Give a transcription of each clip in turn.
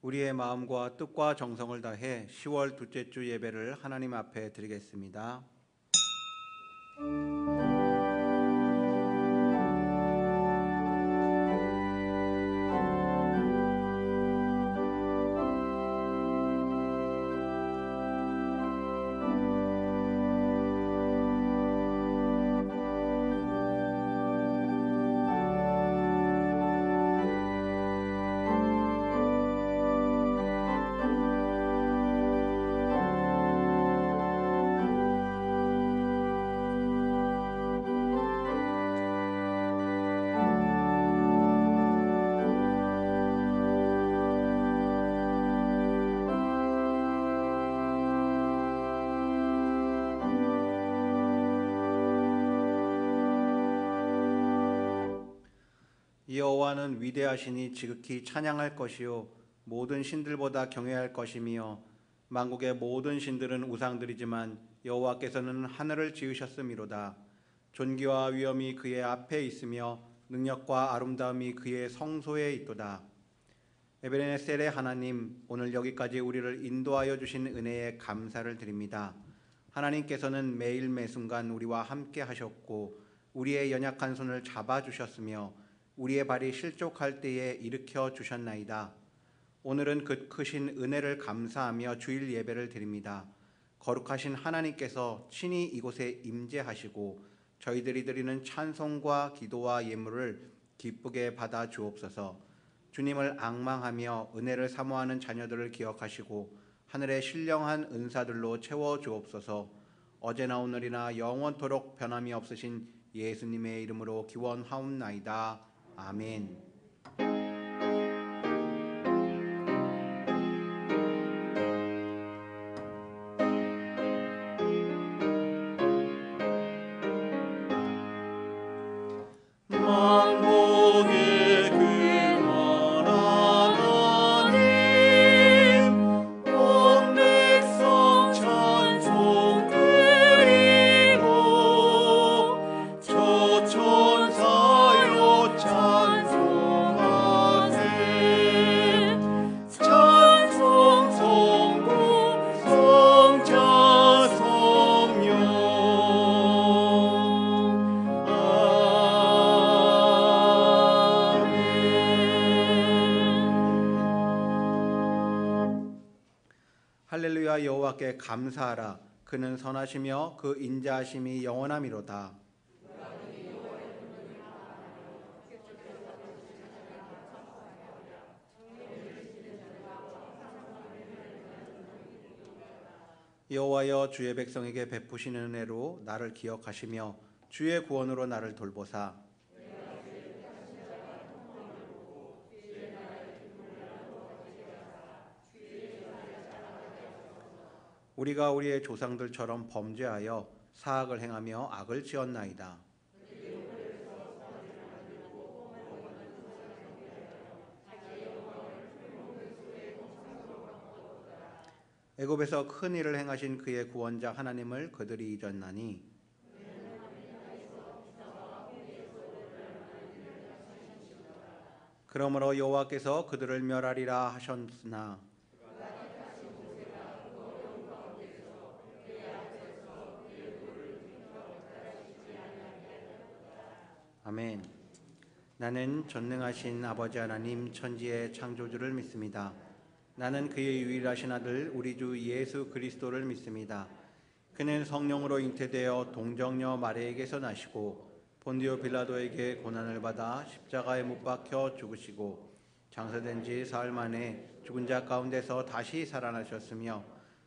우리의 마음과 뜻과 정성을 다해 10월 둘째 주 예배를 하나님 앞에 드리겠습니다. 여호와는 위대하시니 지극히 찬양할 것이요 모든 신들보다 경외할 것이며 만국의 모든 신들은 우상들이지만 여호와께서는 하늘을 지으셨음이로다. 존귀와 위엄이 그의 앞에 있으며 능력과 아름다움이 그의 성소에 있도다. 에베네셀의 하나님, 오늘 여기까지 우리를 인도하여 주신 은혜에 감사를 드립니다. 하나님께서는 매일 매순간 우리와 함께 하셨고 우리의 연약한 손을 잡아주셨으며 우리의 발이 실족할 때에 일으켜 주셨나이다. 오늘은 그 크신 은혜를 감사하며 주일 예배를 드립니다. 거룩하신 하나님께서 친히 이곳에 임재하시고 저희들이 드리는 찬송과 기도와 예물을 기쁘게 받아 주옵소서. 주님을 앙망하며 은혜를 사모하는 자녀들을 기억하시고 하늘의 신령한 은사들로 채워 주옵소서. 어제나 오늘이나 영원토록 변함이 없으신 예수님의 이름으로 기원하옵나이다. 아멘. 할렐루야. 여호와께 감사하라. 그는 선하시며 그 인자하심이 영원함이로다. 여호와여, 주의 백성에게 베푸시는 은혜로 나를 기억하시며 주의 구원으로 나를 돌보사. 우리가 우리의 조상들처럼 범죄하여 사악을 행하며 악을 지었나이다. 애굽에서 큰 일을 행하신 그의 구원자 하나님을 그들이 잊었나니 그러므로 여호와께서 그들을 멸하리라 하셨으나 아멘. 나는 전능하신 아버지 하나님 천지의 창조주를 믿습니다. 나는 그의 유일하신 아들 우리 주 예수 그리스도를 믿습니다. 그는 성령으로 잉태되어 동정녀 마리에게서 나시고 본디오 빌라도에게 고난을 받아 십자가에 못 박혀 죽으시고 장사된 지 사흘 만에 죽은 자 가운데서 다시 살아나셨으며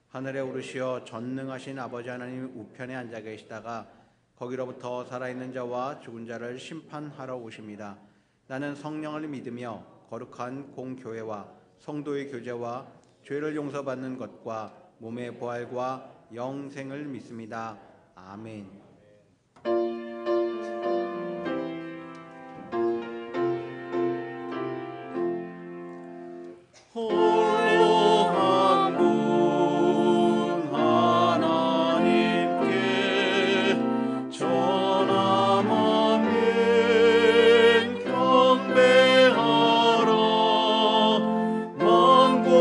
하늘에 오르시어 전능하신 아버지 하나님 우편에 앉아 계시다가 거기로부터 살아있는 자와 죽은 자를 심판하러 오십니다. 나는 성령을 믿으며 거룩한 공교회와 성도의 교제와 죄를 용서받는 것과 몸의 부활과 영생을 믿습니다. 아멘. 만고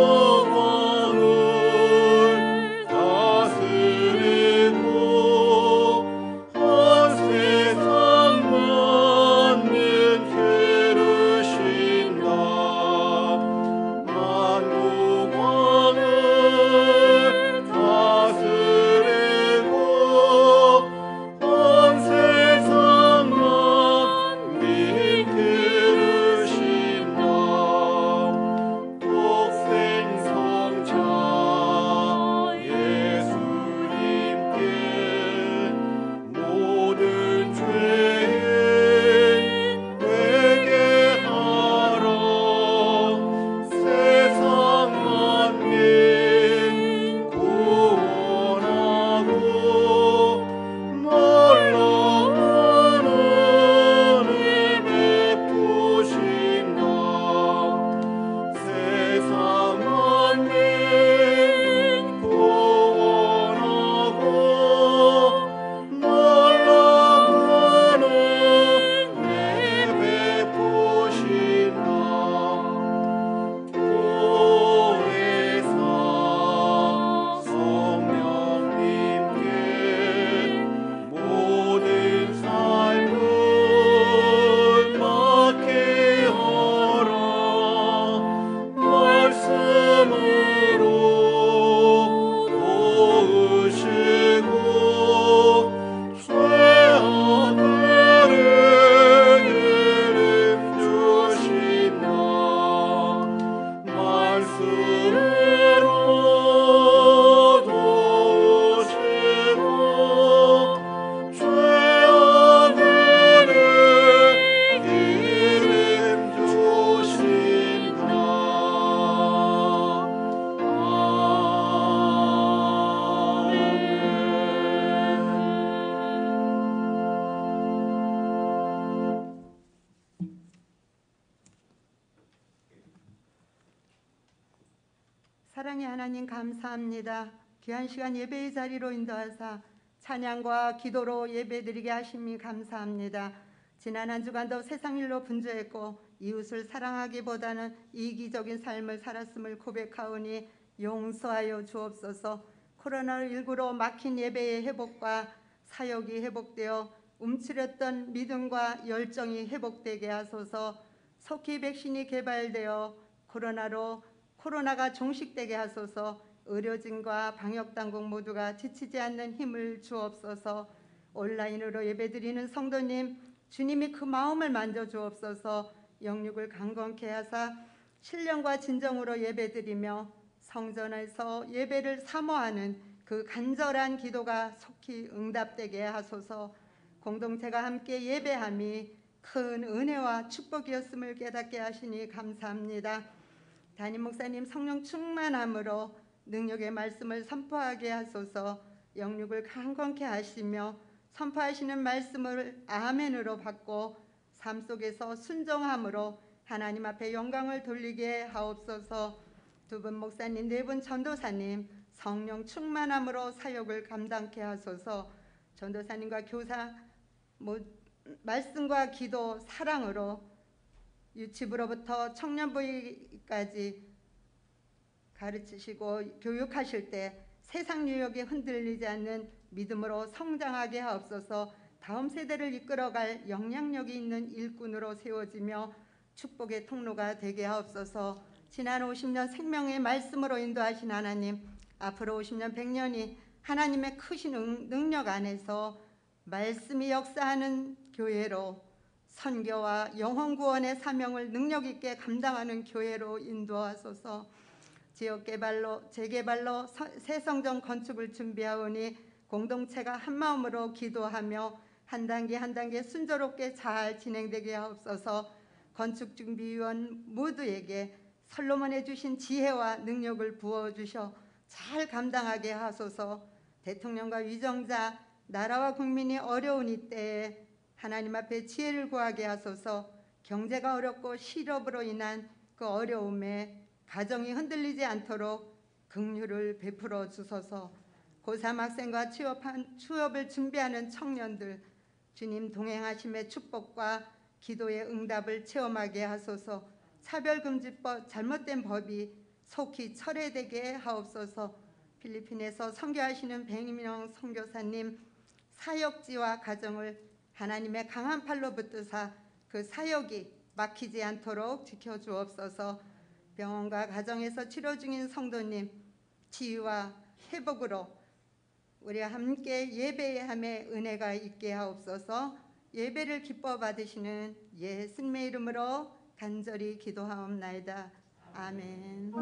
사랑의 하나님 감사합니다. 귀한 시간 예배의 자리로 인도하사 찬양과 기도로 예배드리게 하심이 감사합니다. 지난 한 주간도 세상 일로 분주했고 이웃을 사랑하기보다는 이기적인 삶을 살았음을 고백하오니 용서하여 주옵소서. 코로나19로 막힌 예배의 회복과 사역이 회복되어 움츠렸던 믿음과 열정이 회복되게 하소서. 속히 백신이 개발되어 코로나가 종식되게 하소서. 의료진과 방역당국 모두가 지치지 않는 힘을 주옵소서. 온라인으로 예배드리는 성도님, 주님이 그 마음을 만져주옵소서. 영육을 강건케 하사 신령과 진정으로 예배드리며 성전에서 예배를 사모하는 그 간절한 기도가 속히 응답되게 하소서. 공동체가 함께 예배함이 큰 은혜와 축복이었음을 깨닫게 하시니 감사합니다. 담임 목사님 성령 충만함으로 능력의 말씀을 선포하게 하소서. 영육을 강건케 하시며 선포하시는 말씀을 아멘으로 받고 삶 속에서 순종함으로 하나님 앞에 영광을 돌리게 하옵소서. 두 분 목사님, 네 분 전도사님 성령 충만함으로 사역을 감당케 하소서. 전도사님과 교사 말씀과 기도 사랑으로 유치부로부터 청년부까지 가르치시고 교육하실 때 세상 유혹에 흔들리지 않는 믿음으로 성장하게 하옵소서. 다음 세대를 이끌어갈 영향력이 있는 일꾼으로 세워지며 축복의 통로가 되게 하옵소서. 지난 50년 생명의 말씀으로 인도하신 하나님, 앞으로 50년 100년이 하나님의 크신 능력 안에서 말씀이 역사하는 교회로, 선교와 영혼 구원의 사명을 능력 있게 감당하는 교회로 인도하소서. 지역 개발로, 재개발로 새 성전 건축을 준비하오니 공동체가 한 마음으로 기도하며 한 단계 한 단계 순조롭게 잘 진행되게 하옵소서. 건축준비위원 모두에게 솔로몬이 주신 지혜와 능력을 부어주셔 잘 감당하게 하소서. 대통령과 위정자, 나라와 국민이 어려운 이때에 하나님 앞에 지혜를 구하게 하소서. 경제가 어렵고 실업으로 인한 그 어려움에 가정이 흔들리지 않도록 긍휼을 베풀어 주소서. 고3 학생과 취업을 준비하는 청년들, 주님 동행하심의 축복과 기도의 응답을 체험하게 하소서. 차별금지법, 잘못된 법이 속히 철회되게 하옵소서. 필리핀에서 선교하시는 백민영 선교사님 사역지와 가정을 하나님의 강한 팔로 붙드사 그 사역이 막히지 않도록 지켜주옵소서. 병원과 가정에서 치료 중인 성도님 치유와 회복으로 우리가 함께 예배함의 은혜가 있게 하옵소서. 예배를 기뻐 받으시는 예수님의 이름으로 간절히 기도하옵나이다. 아멘.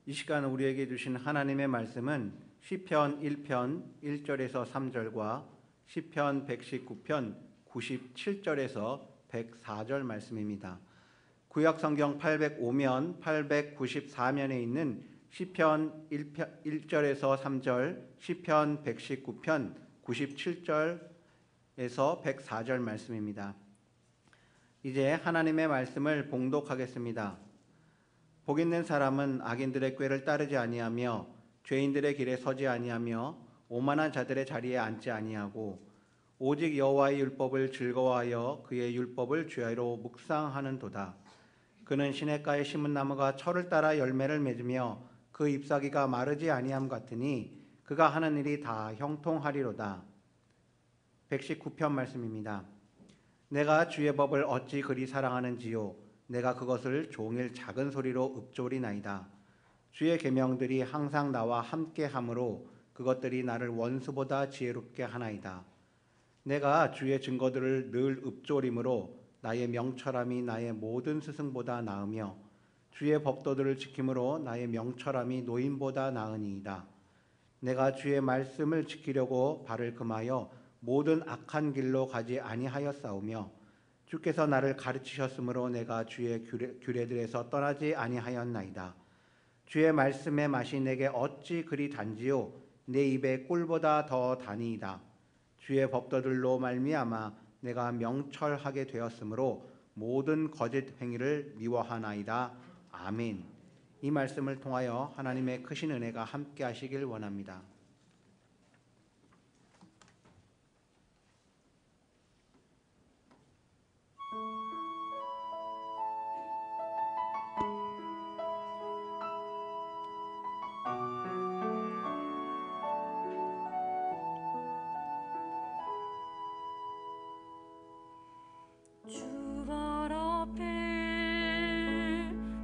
이 시간 우리에게 주신 하나님의 말씀은 시편 1편 1절에서 3절과 시편 119편 97절에서 104절 말씀입니다. 구약성경 805면 894면에 있는 시편 1절에서 3절, 시편 119편 97절에서 104절 말씀입니다. 이제 하나님의 말씀을 봉독하겠습니다. 복 있는 사람은 악인들의 꾀를 따르지 아니하며 죄인들의 길에 서지 아니하며 오만한 자들의 자리에 앉지 아니하고 오직 여호와의 율법을 즐거워하여 그의 율법을 주야로 묵상하는도다. 그는 시냇가에 심은 나무가 철을 따라 열매를 맺으며 그 잎사귀가 마르지 아니함 같으니 그가 하는 일이 다 형통하리로다. 119편 말씀입니다. 내가 주의 법을 어찌 그리 사랑하는지요. 내가 그것을 종일 작은 소리로 읊조리나이다. 주의 계명들이 항상 나와 함께하므로 그것들이 나를 원수보다 지혜롭게 하나이다. 내가 주의 증거들을 늘 읊조림으로 나의 명철함이 나의 모든 스승보다 나으며 주의 법도들을 지킴으로 나의 명철함이 노인보다 나으니이다. 내가 주의 말씀을 지키려고 발을 금하여 모든 악한 길로 가지 아니하였사오며 주께서 나를 가르치셨으므로 내가 주의 규례들에서 떠나지 아니하였나이다. 주의 말씀의 맛이 내게 어찌 그리 단지요 내 입에 꿀보다 더 다니이다. 주의 법도들로 말미암아 내가 명철하게 되었으므로 모든 거짓 행위를 미워하나이다. 아멘. 이 말씀을 통하여 하나님의 크신 은혜가 함께 하시길 원합니다. 주 발 앞에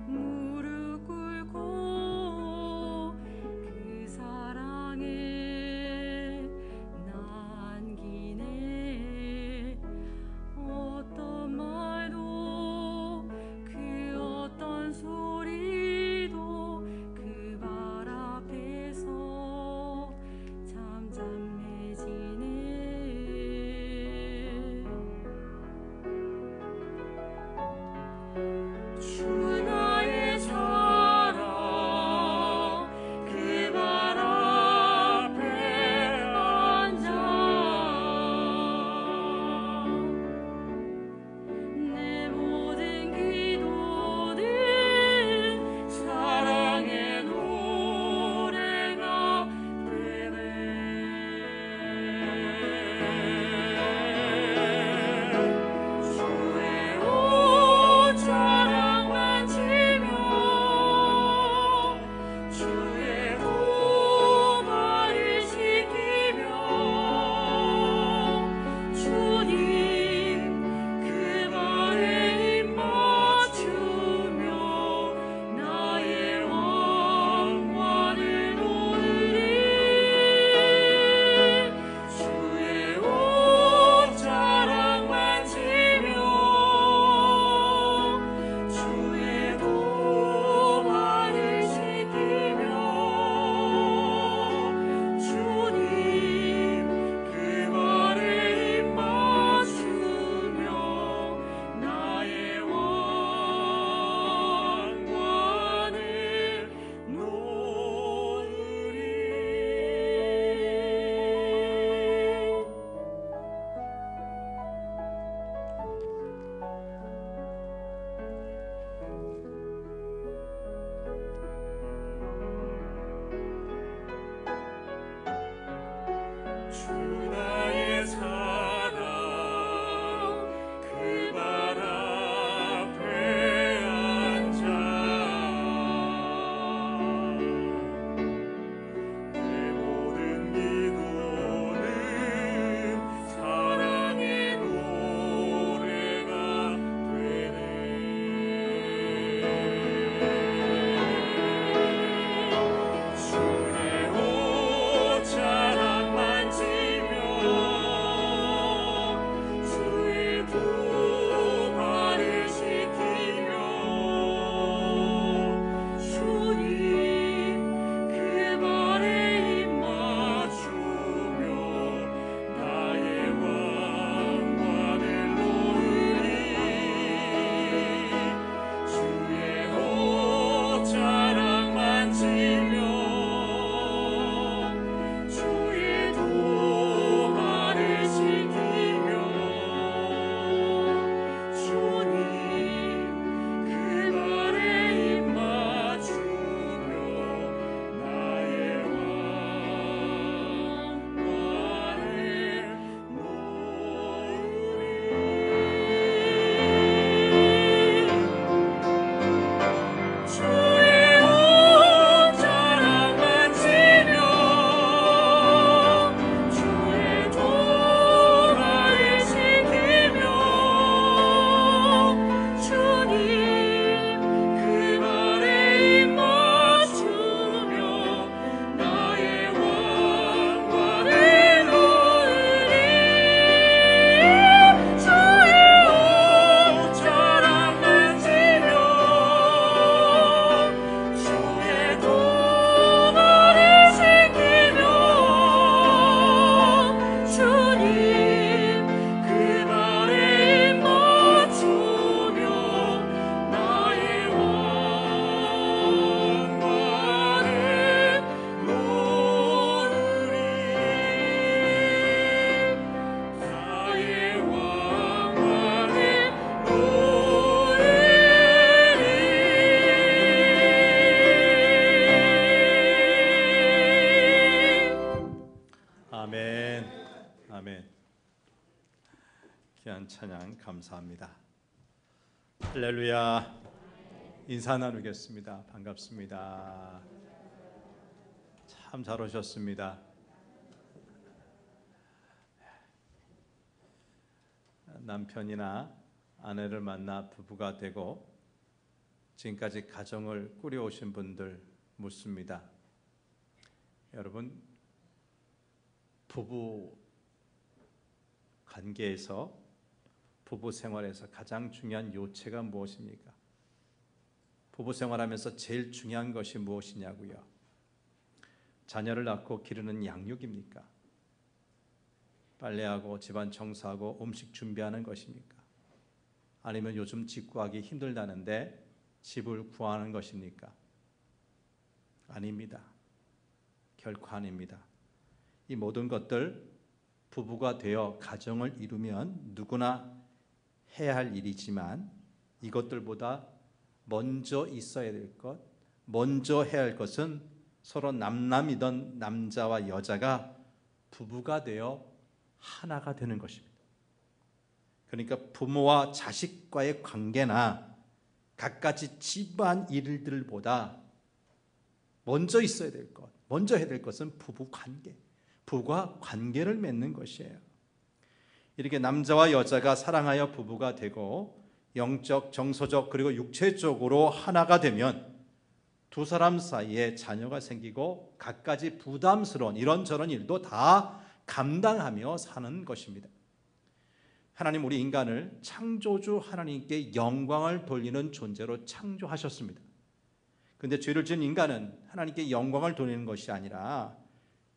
무릎 꿇고 그 사랑에 남기네. 어떤 말도 그 어떤 소리도 그 발 앞에서 잠잠해지네. 귀한 찬양 감사합니다. 할렐루야. 인사 나누겠습니다. 반갑습니다. 참 잘 오셨습니다. 남편이나 아내를 만나 부부가 되고 지금까지 가정을 꾸려오신 분들 묻습니다. 여러분, 부부 관계에서, 부부 생활에서 가장 중요한 요체가 무엇입니까? 부부 생활하면서 제일 중요한 것이 무엇이냐고요? 자녀를 낳고 기르는 양육입니까? 빨래하고 집안 청소하고 음식 준비하는 것입니까? 아니면 요즘 집 구하기 힘들다는데 집을 구하는 것입니까? 아닙니다. 결코 아닙니다. 이 모든 것들 부부가 되어 가정을 이루면 누구나 해야 할 일이지만 이것들보다 먼저 있어야 될 것, 먼저 해야 할 것은 서로 남남이던 남자와 여자가 부부가 되어 하나가 되는 것입니다. 그러니까 부모와 자식과의 관계나 갖가지 집안 일들보다 먼저 있어야 될 것, 먼저 해야 될 것은 부부 관계, 부부와 관계를 맺는 것이에요. 이렇게 남자와 여자가 사랑하여 부부가 되고 영적, 정서적 그리고 육체적으로 하나가 되면 두 사람 사이에 자녀가 생기고 갖가지 부담스러운 이런저런 일도 다 감당하며 사는 것입니다. 하나님 우리 인간을 창조주 하나님께 영광을 돌리는 존재로 창조하셨습니다. 그런데 죄를 지은 인간은 하나님께 영광을 돌리는 것이 아니라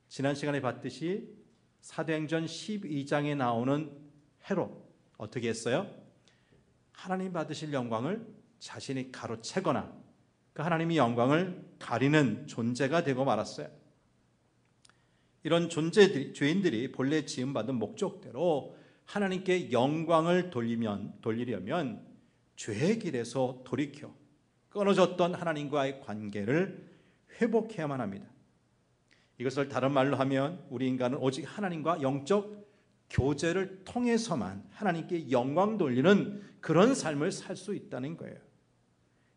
지난 시간에 봤듯이 사도행전 12장에 나오는 헤롯 어떻게 했어요? 하나님 받으실 영광을 자신이 가로채거나 그 하나님의 영광을 가리는 존재가 되고 말았어요. 이런 죄인들이 본래 지음받은 목적대로 하나님께 영광을 돌리려면 죄의 길에서 돌이켜 끊어졌던 하나님과의 관계를 회복해야만 합니다. 이것을 다른 말로 하면 우리 인간은 오직 하나님과 영적 교제를 통해서만 하나님께 영광 돌리는 그런 삶을 살 수 있다는 거예요.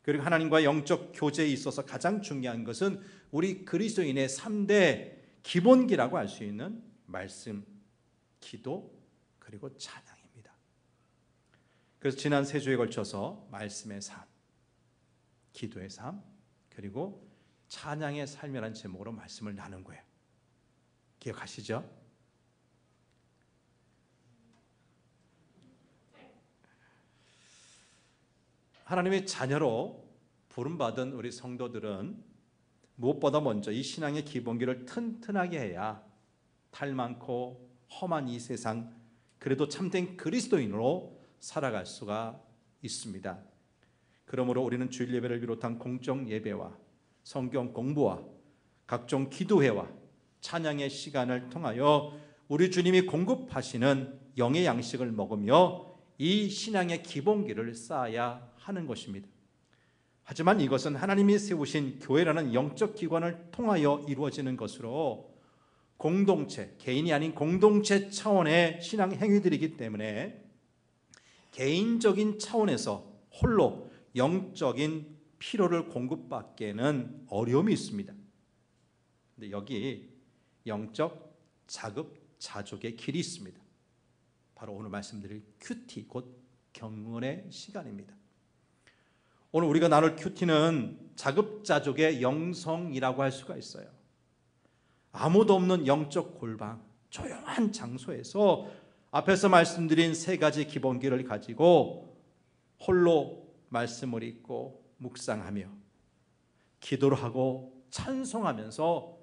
그리고 하나님과 영적 교제에 있어서 가장 중요한 것은 우리 그리스도인의 3대 기본기라고 할 수 있는 말씀, 기도, 그리고 찬양입니다. 그래서 지난 3주에 걸쳐서 말씀의 삶, 기도의 삶, 그리고 찬양의 삶이라는 제목으로 말씀을 나눈 거예요. 기억하시죠? 하나님의 자녀로 부름받은 우리 성도들은 무엇보다 먼저 이 신앙의 기본기를 튼튼하게 해야 탈 많고 험한 이 세상 그래도 참된 그리스도인으로 살아갈 수가 있습니다. 그러므로 우리는 주일 예배를 비롯한 공적 예배와 성경 공부와 각종 기도회와 찬양의 시간을 통하여 우리 주님이 공급하시는 영의 양식을 먹으며 이 신앙의 기본기를 쌓아야 하는 것입니다. 하지만 이것은 하나님이 세우신 교회라는 영적 기관을 통하여 이루어지는 것으로 공동체, 개인이 아닌 공동체 차원의 신앙 행위들이기 때문에 개인적인 차원에서 홀로 영적인 필요를 공급받기에는 어려움이 있습니다. 근데 여기 영적 자급자족의 길이 있습니다. 바로 오늘 말씀드릴 큐티, 곧 경건의 시간입니다. 오늘 우리가 나눌 큐티는 자급자족의 영성이라고 할 수가 있어요. 아무도 없는 영적 골방, 조용한 장소에서 앞에서 말씀드린 3가지 기본기를 가지고 홀로 말씀을 읽고 묵상하며 기도를 하고 찬송하면서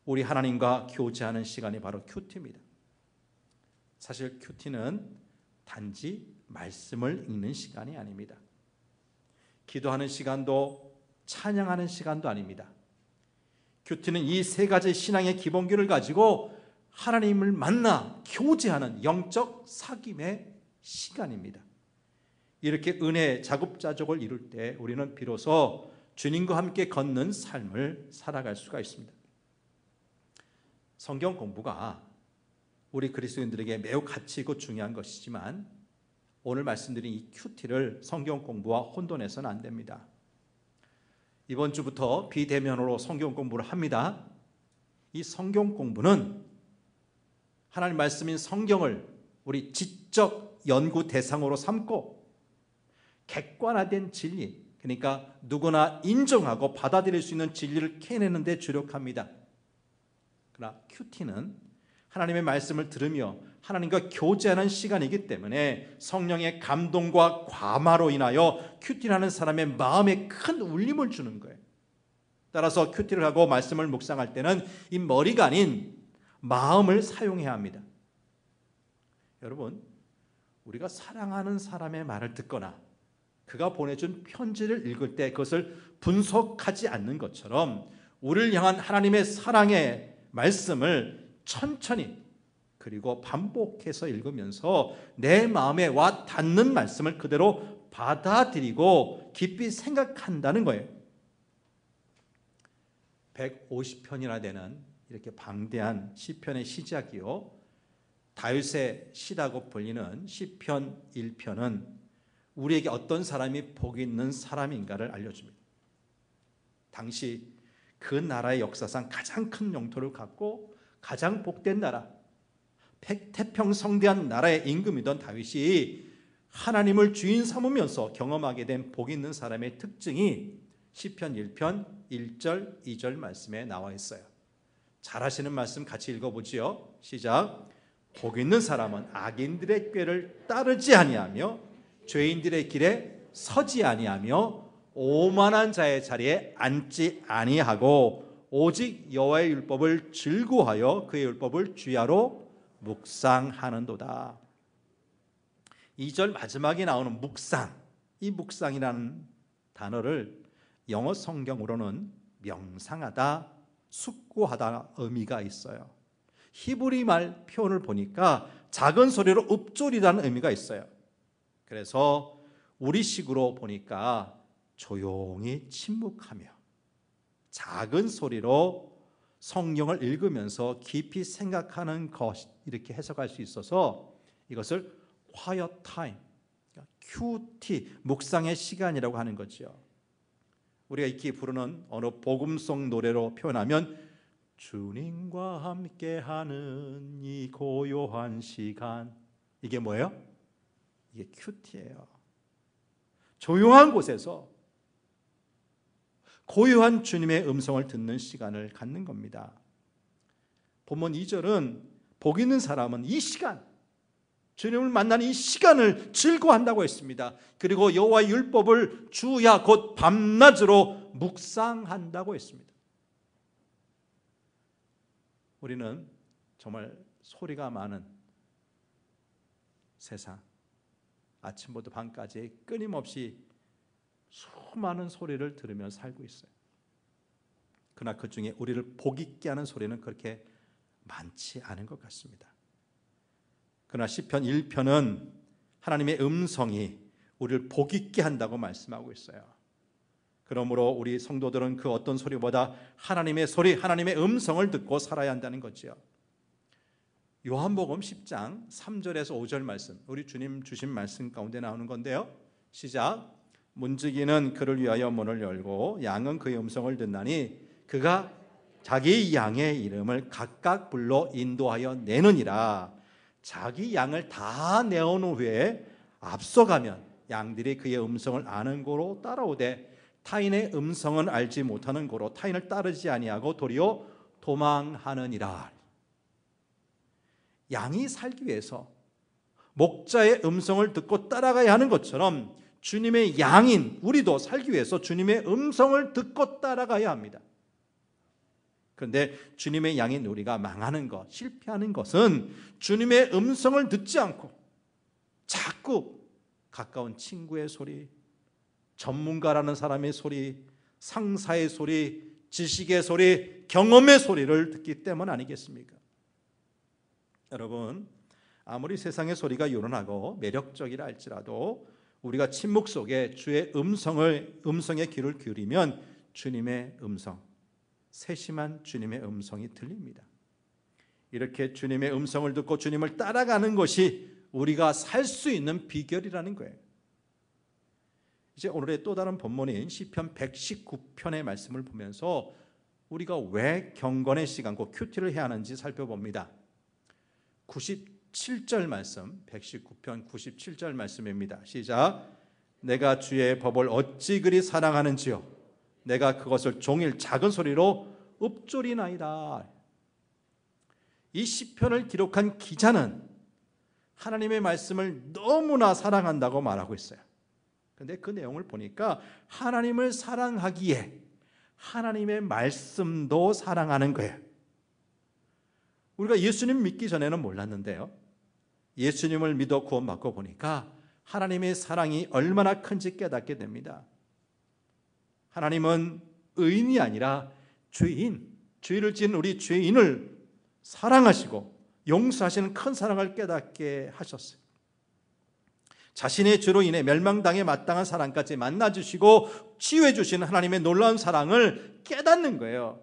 우리 하나님과 교제하는 시간이 바로 큐티입니다. 사실 큐티는 단지 말씀을 읽는 시간이 아닙니다. 기도하는 시간도 찬양하는 시간도 아닙니다. 큐티는 이 3가지 신앙의 기본기를 가지고 하나님을 만나 교제하는 영적 사귐의 시간입니다. 이렇게 은혜 자급자족을 이룰 때 우리는 비로소 주님과 함께 걷는 삶을 살아갈 수가 있습니다. 성경 공부가 우리 그리스도인들에게 매우 가치 있고 중요한 것이지만 오늘 말씀드린 이 큐티를 성경 공부와 혼돈해서는 안 됩니다. 이번 주부터 비대면으로 성경 공부를 합니다. 이 성경 공부는 하나님 말씀인 성경을 우리 지적 연구 대상으로 삼고 객관화된 진리, 그러니까 누구나 인정하고 받아들일 수 있는 진리를 캐내는 데 주력합니다. 그러나 큐티는 하나님의 말씀을 들으며 하나님과 교제하는 시간이기 때문에 성령의 감동과 감화로 인하여 큐티라는 사람의 마음에 큰 울림을 주는 거예요. 따라서 큐티를 하고 말씀을 묵상할 때는 이 머리가 아닌 마음을 사용해야 합니다. 여러분, 우리가 사랑하는 사람의 말을 듣거나 그가 보내준 편지를 읽을 때 그것을 분석하지 않는 것처럼 우리를 향한 하나님의 사랑의 말씀을 천천히 그리고 반복해서 읽으면서 내 마음에 와 닿는 말씀을 그대로 받아들이고 깊이 생각한다는 거예요. 150편이나 되는 이렇게 방대한 시편의 시작이요, 다윗의 시라고 불리는 시편 1편은 우리에게 어떤 사람이 복이 있는 사람인가를 알려줍니다. 당시 그 나라의 역사상 가장 큰 영토를 갖고 가장 복된 나라, 태평성대한 나라의 임금이던 다윗이 하나님을 주인 삼으면서 경험하게 된 복 있는 사람의 특징이 시편 1편 1절 2절 말씀에 나와 있어요. 잘 하시는 말씀 같이 읽어보지요. 시작. 복 있는 사람은 악인들의 꾀를 따르지 아니하며 죄인들의 길에 서지 아니하며 오만한 자의 자리에 앉지 아니하고 오직 여호와의 율법을 즐거워하여 그의 율법을 주야로 묵상하는도다. 2절 마지막에 나오는 묵상, 이 묵상이라는 단어를 영어 성경으로는 명상하다, 숙고하다 의미가 있어요. 히브리 말 표현을 보니까 작은 소리로 읊조리다는 의미가 있어요. 그래서 우리식으로 보니까 조용히 침묵하며 작은 소리로 성경을 읽으면서 깊이 생각하는 것, 이렇게 해석할 수 있어서 이것을 quiet time, QT, 묵상의 시간이라고 하는 거죠. 우리가 익히 부르는 어느 복음송 노래로 표현하면 주님과 함께하는 이 고요한 시간, 이게 뭐예요? 이게 큐티예요. 조용한 곳에서 고요한 주님의 음성을 듣는 시간을 갖는 겁니다. 본문 2절은 복 있는 사람은 이 시간, 주님을 만나는 이 시간을 즐거워한다고 했습니다. 그리고 여호와의 율법을 주야 곧 밤낮으로 묵상한다고 했습니다. 우리는 정말 소리가 많은 세상, 아침부터 밤까지 끊임없이 수많은 소리를 들으며 살고 있어요. 그러나 그 중에 우리를 복 있게 하는 소리는 그렇게 많지 않은 것 같습니다. 그러나 시편 1편은 하나님의 음성이 우리를 복 있게 한다고 말씀하고 있어요. 그러므로 우리 성도들은 그 어떤 소리보다 하나님의 소리, 하나님의 음성을 듣고 살아야 한다는 거지요. 요한복음 10장 3절에서 5절 말씀, 우리 주님 주신 말씀 가운데 나오는 건데요. 시작. 문지기는 그를 위하여 문을 열고 양은 그의 음성을 듣나니 그가 자기 양의 이름을 각각 불러 인도하여 내느니라. 자기 양을 다 내어놓은 후에 앞서가면 양들이 그의 음성을 아는 고로 따라오되 타인의 음성은 알지 못하는 고로 타인을 따르지 아니하고 도리어 도망하느니라. 양이 살기 위해서 목자의 음성을 듣고 따라가야 하는 것처럼 주님의 양인 우리도 살기 위해서 주님의 음성을 듣고 따라가야 합니다. 그런데 주님의 양인 우리가 망하는 것, 실패하는 것은 주님의 음성을 듣지 않고 자꾸 가까운 친구의 소리, 전문가라는 사람의 소리, 상사의 소리, 지식의 소리, 경험의 소리를 듣기 때문 아니겠습니까? 여러분, 아무리 세상의 소리가 요란하고 매력적이라 할지라도 우리가 침묵 속에 주의 음성의 귀를 기울이면 주님의 음성, 세심한 주님의 음성이 들립니다. 이렇게 주님의 음성을 듣고 주님을 따라가는 것이 우리가 살 수 있는 비결이라는 거예요. 이제 오늘의 또 다른 본문인 시편 119편의 말씀을 보면서 우리가 왜 경건의 시간, 그 큐티를 해야 하는지 살펴봅니다. 97절 말씀, 119편 97절 말씀입니다. 시작. 내가 주의 법을 어찌 그리 사랑하는지요. 내가 그것을 종일 작은 소리로 읊조리나이다. 이 시편을 기록한 기자는 하나님의 말씀을 너무나 사랑한다고 말하고 있어요. 그런데 그 내용을 보니까 하나님을 사랑하기에 하나님의 말씀도 사랑하는 거예요. 우리가 예수님 믿기 전에는 몰랐는데요, 예수님을 믿어 구원받고 보니까 하나님의 사랑이 얼마나 큰지 깨닫게 됩니다. 하나님은 의인이 아니라 죄인, 죄를 지은 우리 죄인을 사랑하시고 용서하시는 큰 사랑을 깨닫게 하셨어요. 자신의 죄로 인해 멸망당에 마땅한 사람까지 만나주시고 치유해 주시는 하나님의 놀라운 사랑을 깨닫는 거예요.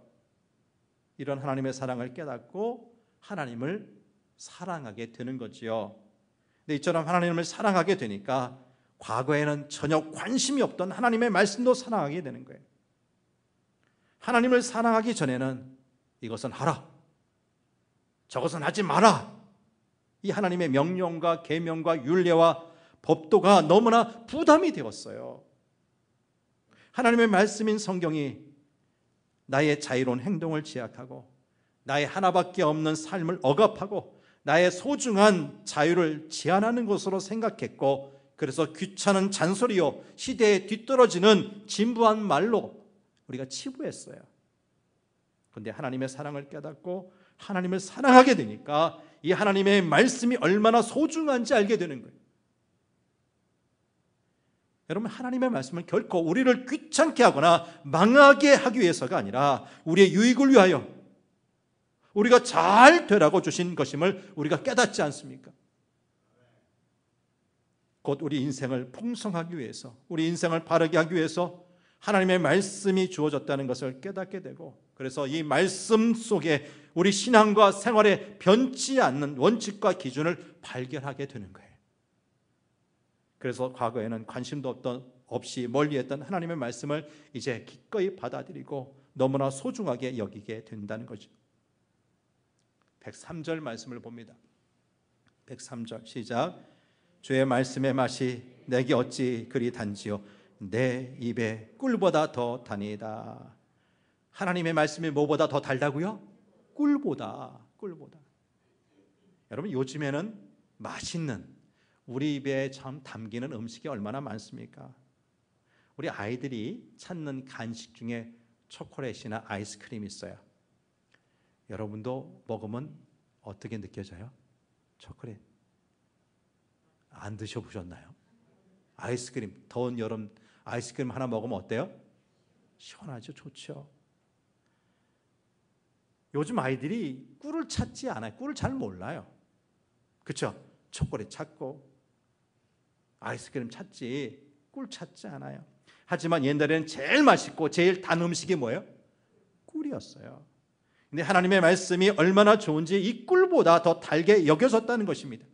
이런 하나님의 사랑을 깨닫고 하나님을 사랑하게 되는 거지요. 근데 이처럼 하나님을 사랑하게 되니까 과거에는 전혀 관심이 없던 하나님의 말씀도 사랑하게 되는 거예요. 하나님을 사랑하기 전에는 이것은 하라, 저것은 하지 마라, 이 하나님의 명령과 계명과 율례와 법도가 너무나 부담이 되었어요. 하나님의 말씀인 성경이 나의 자유로운 행동을 제약하고 나의 하나밖에 없는 삶을 억압하고 나의 소중한 자유를 제한하는 것으로 생각했고, 그래서 귀찮은 잔소리요 시대에 뒤떨어지는 진부한 말로 우리가 치부했어요. 그런데 하나님의 사랑을 깨닫고 하나님을 사랑하게 되니까 이 하나님의 말씀이 얼마나 소중한지 알게 되는 거예요. 여러분, 하나님의 말씀은 결코 우리를 귀찮게 하거나 망하게 하기 위해서가 아니라 우리의 유익을 위하여 우리가 잘 되라고 주신 것임을 우리가 깨닫지 않습니까? 곧 우리 인생을 풍성하기 위해서, 우리 인생을 바르게 하기 위해서 하나님의 말씀이 주어졌다는 것을 깨닫게 되고, 그래서 이 말씀 속에 우리 신앙과 생활에 변치 않는 원칙과 기준을 발견하게 되는 거예요. 그래서 과거에는 관심도 없이 멀리했던 하나님의 말씀을 이제 기꺼이 받아들이고 너무나 소중하게 여기게 된다는 거죠. 103절 말씀을 봅니다. 103절 시작. 주의 말씀의 맛이 내게 어찌 그리 단지요, 내 입에 꿀보다 더 다니다. 하나님의 말씀이 뭐보다 더 달다고요? 꿀보다. 여러분, 요즘에는 맛있는, 우리 입에 참 담기는 음식이 얼마나 많습니까? 우리 아이들이 찾는 간식 중에 초콜릿이나 아이스크림이 있어요. 여러분도 먹으면 어떻게 느껴져요? 초콜릿 안 드셔보셨나요? 아이스크림, 더운 여름 아이스크림 하나 먹으면 어때요? 시원하죠, 좋죠. 요즘 아이들이 꿀을 찾지 않아요. 꿀을 잘 몰라요. 그렇죠? 초콜릿 찾고 아이스크림 찾지 꿀 찾지 않아요. 하지만 옛날에는 제일 맛있고 제일 단 음식이 뭐예요? 꿀이었어요. 근데 하나님의 말씀이 얼마나 좋은지 이 꿀보다 더 달게 여겨졌다는 것입니다.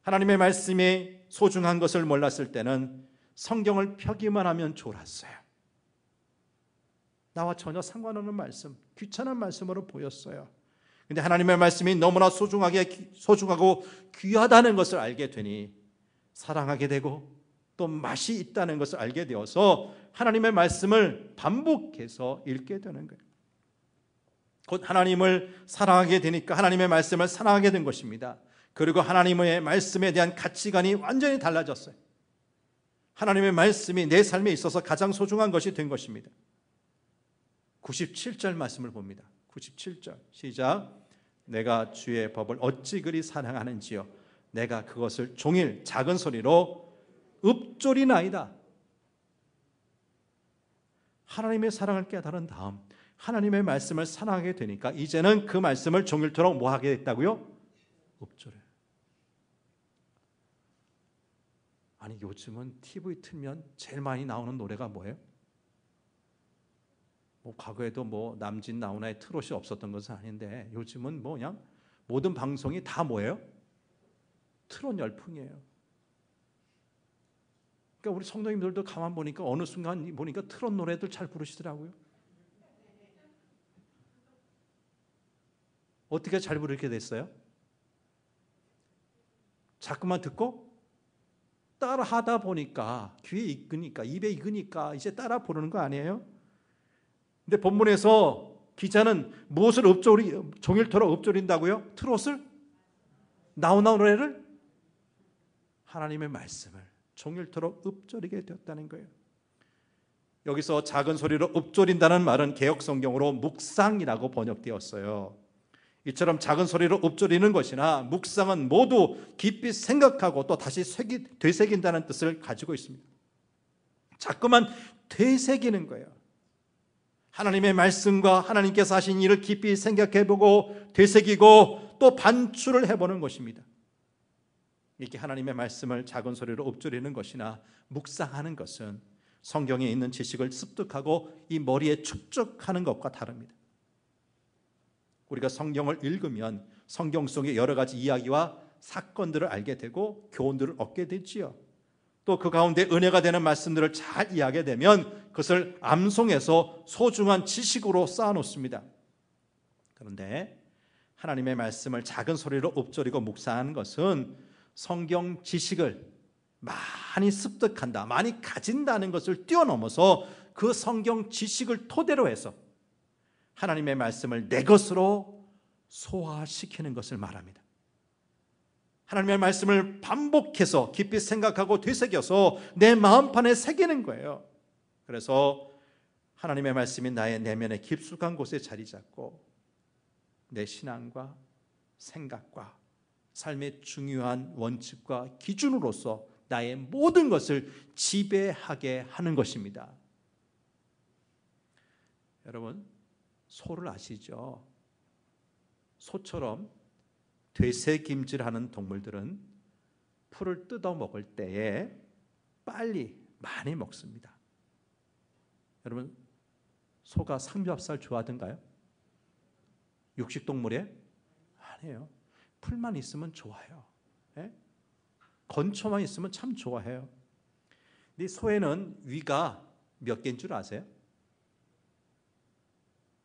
하나님의 말씀이 소중한 것을 몰랐을 때는 성경을 펴기만 하면 졸았어요. 나와 전혀 상관없는 말씀, 귀찮은 말씀으로 보였어요. 근데 하나님의 말씀이 너무나 소중하고 귀하다는 것을 알게 되니 사랑하게 되고 또 맛이 있다는 것을 알게 되어서 하나님의 말씀을 반복해서 읽게 되는 거예요. 곧 하나님을 사랑하게 되니까 하나님의 말씀을 사랑하게 된 것입니다. 그리고 하나님의 말씀에 대한 가치관이 완전히 달라졌어요. 하나님의 말씀이 내 삶에 있어서 가장 소중한 것이 된 것입니다. 97절 말씀을 봅니다. 97절 시작. 내가 주의 법을 어찌 그리 사랑하는지요, 내가 그것을 종일 작은 소리로 읊조리나이다. 하나님의 사랑을 깨달은 다음 하나님의 말씀을 사랑하게 되니까 이제는 그 말씀을 종일토록 뭐 하게 됐다고요? 읊조려. 아니, 요즘은 TV 틀면 제일 많이 나오는 노래가 뭐예요? 뭐 과거에도 뭐 남진 나훈아의 트롯이 없었던 것은 아닌데 요즘은 뭐 그냥 모든 방송이 다 뭐예요? 트롯 열풍이에요. 그러니까 우리 성도님들도 가만 보니까 어느 순간 보니까 트롯 노래들 잘 부르시더라고요. 어떻게 잘 부르게 됐어요? 자꾸만 듣고 따라 하다 보니까 귀에 익으니까 입에 익으니까 이제 따라 부르는 거 아니에요? 근데 본문에서 기자는 무엇을 종일토록 읊조린다고요? 트롯을? 나훈아 노래를? 하나님의 말씀을 종일토록 읊조리게 되었다는 거예요. 여기서 작은 소리로 읊조린다는 말은 개역성경으로 묵상이라고 번역되었어요. 이처럼 작은 소리로 읊조리는 것이나 묵상은 모두 깊이 생각하고 또 다시 되새긴다는 뜻을 가지고 있습니다. 자꾸만 되새기는 거예요. 하나님의 말씀과 하나님께서 하신 일을 깊이 생각해보고 되새기고 또 반추를 해보는 것입니다. 이렇게 하나님의 말씀을 작은 소리로 읊조리는 것이나 묵상하는 것은 성경에 있는 지식을 습득하고 이 머리에 축적하는 것과 다릅니다. 우리가 성경을 읽으면 성경 속의 여러 가지 이야기와 사건들을 알게 되고 교훈들을 얻게 되지요. 또 그 가운데 은혜가 되는 말씀들을 잘 이해하게 되면 그것을 암송해서 소중한 지식으로 쌓아놓습니다. 그런데 하나님의 말씀을 작은 소리로 읊조리고 묵상하는 것은 성경 지식을 많이 습득한다, 많이 가진다는 것을 뛰어넘어서 그 성경 지식을 토대로 해서 하나님의 말씀을 내 것으로 소화시키는 것을 말합니다. 하나님의 말씀을 반복해서 깊이 생각하고 되새겨서 내 마음판에 새기는 거예요. 그래서 하나님의 말씀이 나의 내면의 깊숙한 곳에 자리 잡고 내 신앙과 생각과 삶의 중요한 원칙과 기준으로서 나의 모든 것을 지배하게 하는 것입니다. 여러분, 소를 아시죠? 소처럼 되새김질하는 동물들은 풀을 뜯어 먹을 때에 빨리 많이 먹습니다. 여러분, 소가 삼겹살 좋아하던가요? 육식동물이에요? 아니에요. 풀만 있으면 좋아요. 예? 건초만 있으면 참 좋아해요. 근데 소에는 위가 몇 개인 줄 아세요?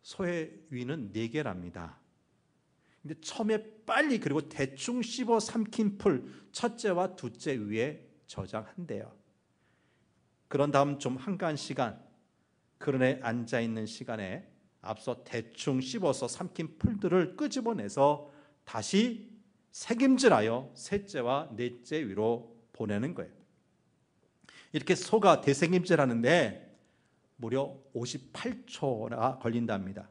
소의 위는 4개랍니다. 근데 처음에 빨리 그리고 대충 씹어 삼킨 풀 첫째와 둘째 위에 저장한대요. 그런 다음 좀 한가한 시간, 그런에 앉아있는 시간에 앞서 대충 씹어서 삼킨 풀들을 끄집어내서 다시 새김질하여 셋째와 넷째 위로 보내는 거예요. 이렇게 소가 대새김질하는데 무려 58초가 걸린답니다.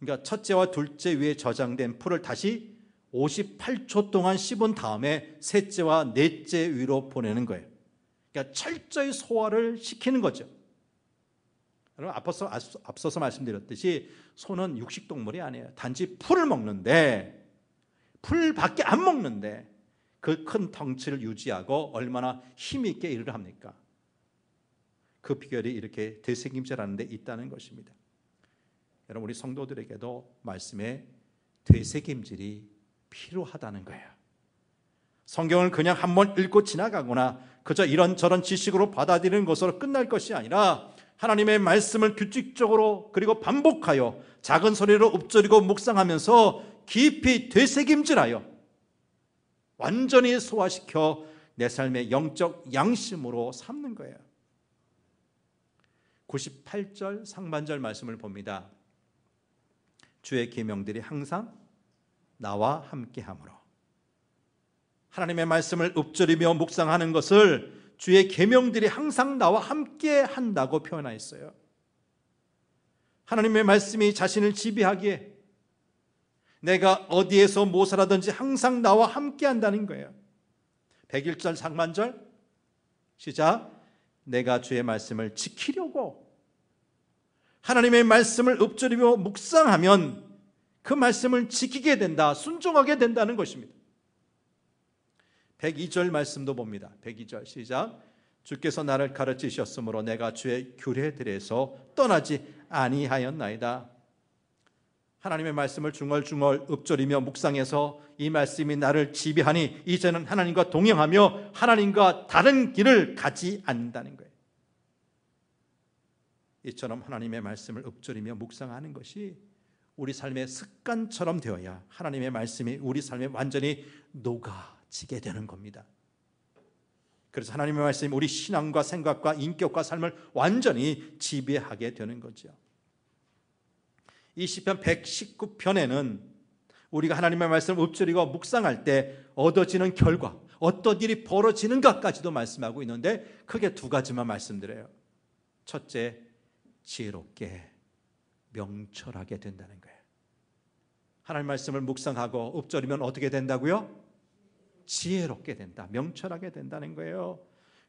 그러니까 첫째와 둘째 위에 저장된 풀을 다시 58초 동안 씹은 다음에 셋째와 넷째 위로 보내는 거예요. 그러니까 철저히 소화를 시키는 거죠. 여러분, 앞서서 말씀드렸듯이 소는 육식동물이 아니에요. 단지 풀을 먹는데, 풀밖에 안 먹는데 그 큰 덩치를 유지하고 얼마나 힘 있게 일을 합니까? 그 비결이 이렇게 되새김질하는 데 있다는 것입니다. 여러분, 우리 성도들에게도 말씀에 되새김질이 필요하다는 거예요. 성경을 그냥 한번 읽고 지나가거나 그저 이런저런 지식으로 받아들이는 것으로 끝날 것이 아니라 하나님의 말씀을 규칙적으로 그리고 반복하여 작은 소리로 읊조리고 묵상하면서 깊이 되새김질하여 완전히 소화시켜 내 삶의 영적 양심으로 삼는 거예요. 98절 상반절 말씀을 봅니다. 주의 계명들이 항상 나와 함께하므로. 하나님의 말씀을 읊조리며 묵상하는 것을 주의 계명들이 항상 나와 함께한다고 표현하였어요. 하나님의 말씀이 자신을 지배하기에 내가 어디에서 무엇을 하든지 항상 나와 함께한다는 거예요. 101절 상반절 시작. 내가 주의 말씀을 지키려고 하나님의 말씀을 읊조리며 묵상하면 그 말씀을 지키게 된다, 순종하게 된다는 것입니다. 102절 말씀도 봅니다. 102절 시작. 주께서 나를 가르치셨으므로 내가 주의 규례들에서 떠나지 아니하였나이다. 하나님의 말씀을 중얼중얼 읊조리며 묵상해서 이 말씀이 나를 지배하니 이제는 하나님과 동행하며 하나님과 다른 길을 가지 않는다는 거예요. 이처럼 하나님의 말씀을 읊조리며 묵상하는 것이 우리 삶의 습관처럼 되어야 하나님의 말씀이 우리 삶에 완전히 녹아지게 되는 겁니다. 그래서 하나님의 말씀이 우리 신앙과 생각과 인격과 삶을 완전히 지배하게 되는 거죠. 이 시편 119편에는 우리가 하나님의 말씀을 읊조리고 묵상할 때 얻어지는 결과, 어떤 일이 벌어지는가까지도 말씀하고 있는데 크게 두 가지만 말씀드려요. 첫째, 지혜롭게 명철하게 된다는 거예요. 하나님의 말씀을 묵상하고 읊조리면 어떻게 된다고요? 지혜롭게 된다, 명철하게 된다는 거예요.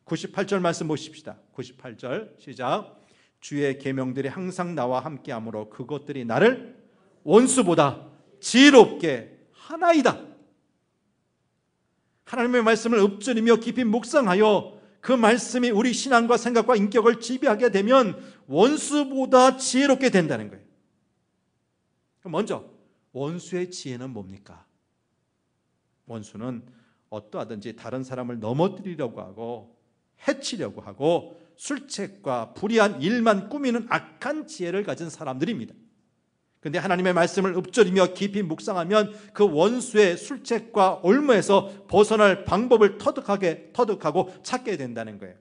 98절 말씀 보십시다. 98절 시작. 주의 계명들이 항상 나와 함께하므로 그것들이 나를 원수보다 지혜롭게 하나이다. 하나님의 말씀을 읊조리며 깊이 묵상하여 그 말씀이 우리 신앙과 생각과 인격을 지배하게 되면 원수보다 지혜롭게 된다는 거예요. 먼저 원수의 지혜는 뭡니까? 원수는 어떠하든지 다른 사람을 넘어뜨리려고 하고 해치려고 하고 술책과 불의한 일만 꾸미는 악한 지혜를 가진 사람들입니다. 그런데 하나님의 말씀을 읊조리며 깊이 묵상하면 그 원수의 술책과 올무에서 벗어날 방법을 터득하고 찾게 된다는 거예요.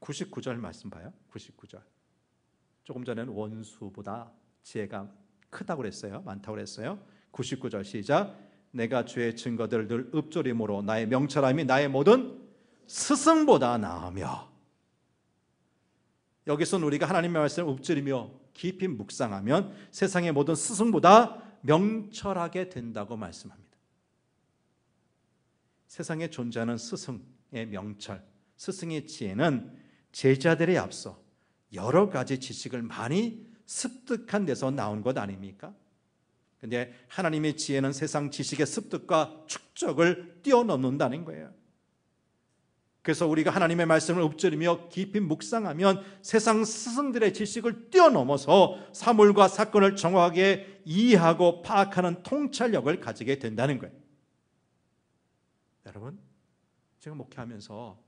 99절 말씀 봐요. 99절. 조금 전에는 원수보다 지혜가 크다고 그랬어요. 많다고 그랬어요. 99절 시작. 내가 주의 증거들을 늘 읊조림으로 나의 명철함이 나의 모든 스승보다 나으며. 여기서는 우리가 하나님의 말씀을 읊조리며 깊이 묵상하면 세상의 모든 스승보다 명철하게 된다고 말씀합니다. 세상에 존재하는 스승의 명철, 스승의 지혜는 제자들에 앞서 여러 가지 지식을 많이 습득한 데서 나온 것 아닙니까? 그런데 하나님의 지혜는 세상 지식의 습득과 축적을 뛰어넘는다는 거예요. 그래서 우리가 하나님의 말씀을 읊조리며 깊이 묵상하면 세상 스승들의 지식을 뛰어넘어서 사물과 사건을 정확하게 이해하고 파악하는 통찰력을 가지게 된다는 거예요. 여러분, 제가 목회하면서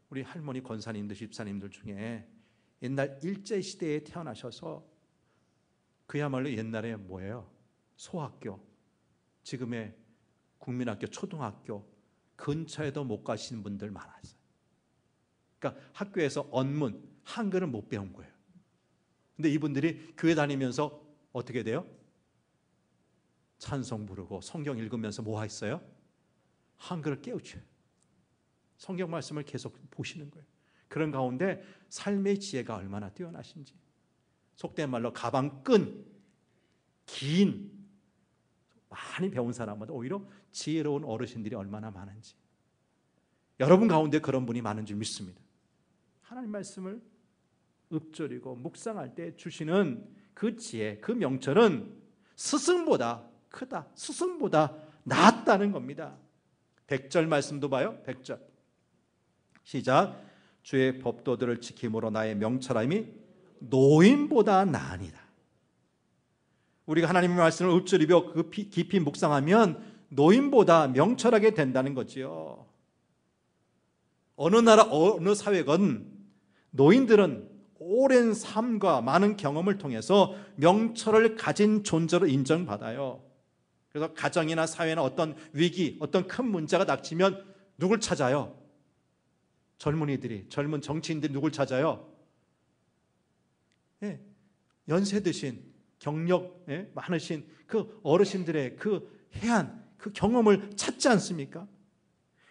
우리 할머니 권사님들, 집사님들 중에 옛날 일제시대에 태어나셔서 그야말로 옛날에 뭐예요? 소학교, 지금의 국민학교, 초등학교 근처에도 못 가시는 분들 많았어요. 그러니까 학교에서 언문, 한글을 못 배운 거예요. 근데 이분들이 교회 다니면서 어떻게 돼요? 찬송 부르고 성경 읽으면서 뭐 했어요? 한글을 깨우쳐요. 성경 말씀을 계속 보시는 거예요. 그런 가운데 삶의 지혜가 얼마나 뛰어나신지, 속된 말로 가방끈 긴 많이 배운 사람보다 오히려 지혜로운 어르신들이 얼마나 많은지, 여러분 가운데 그런 분이 많은 줄 믿습니다. 하나님 말씀을 읊조리고 묵상할 때 주시는 그 지혜, 그 명철은 스승보다 크다, 스승보다 낫다는 겁니다. 100절 말씀도 봐요. 100절 시작. 주의 법도들을 지킴으로 나의 명철함이 노인보다 나으니라. 우리가 하나님의 말씀을 읊조리며 깊이 묵상하면 노인보다 명철하게 된다는 거지요. 어느 나라 어느 사회건 노인들은 오랜 삶과 많은 경험을 통해서 명철을 가진 존재로 인정받아요. 그래서 가정이나 사회나 어떤 위기, 어떤 큰 문제가 닥치면 누굴 찾아요? 젊은이들이, 젊은 정치인들이 누굴 찾아요? 연세 드신, 경력 많으신 그 어르신들의 그 해안, 그 경험을 찾지 않습니까?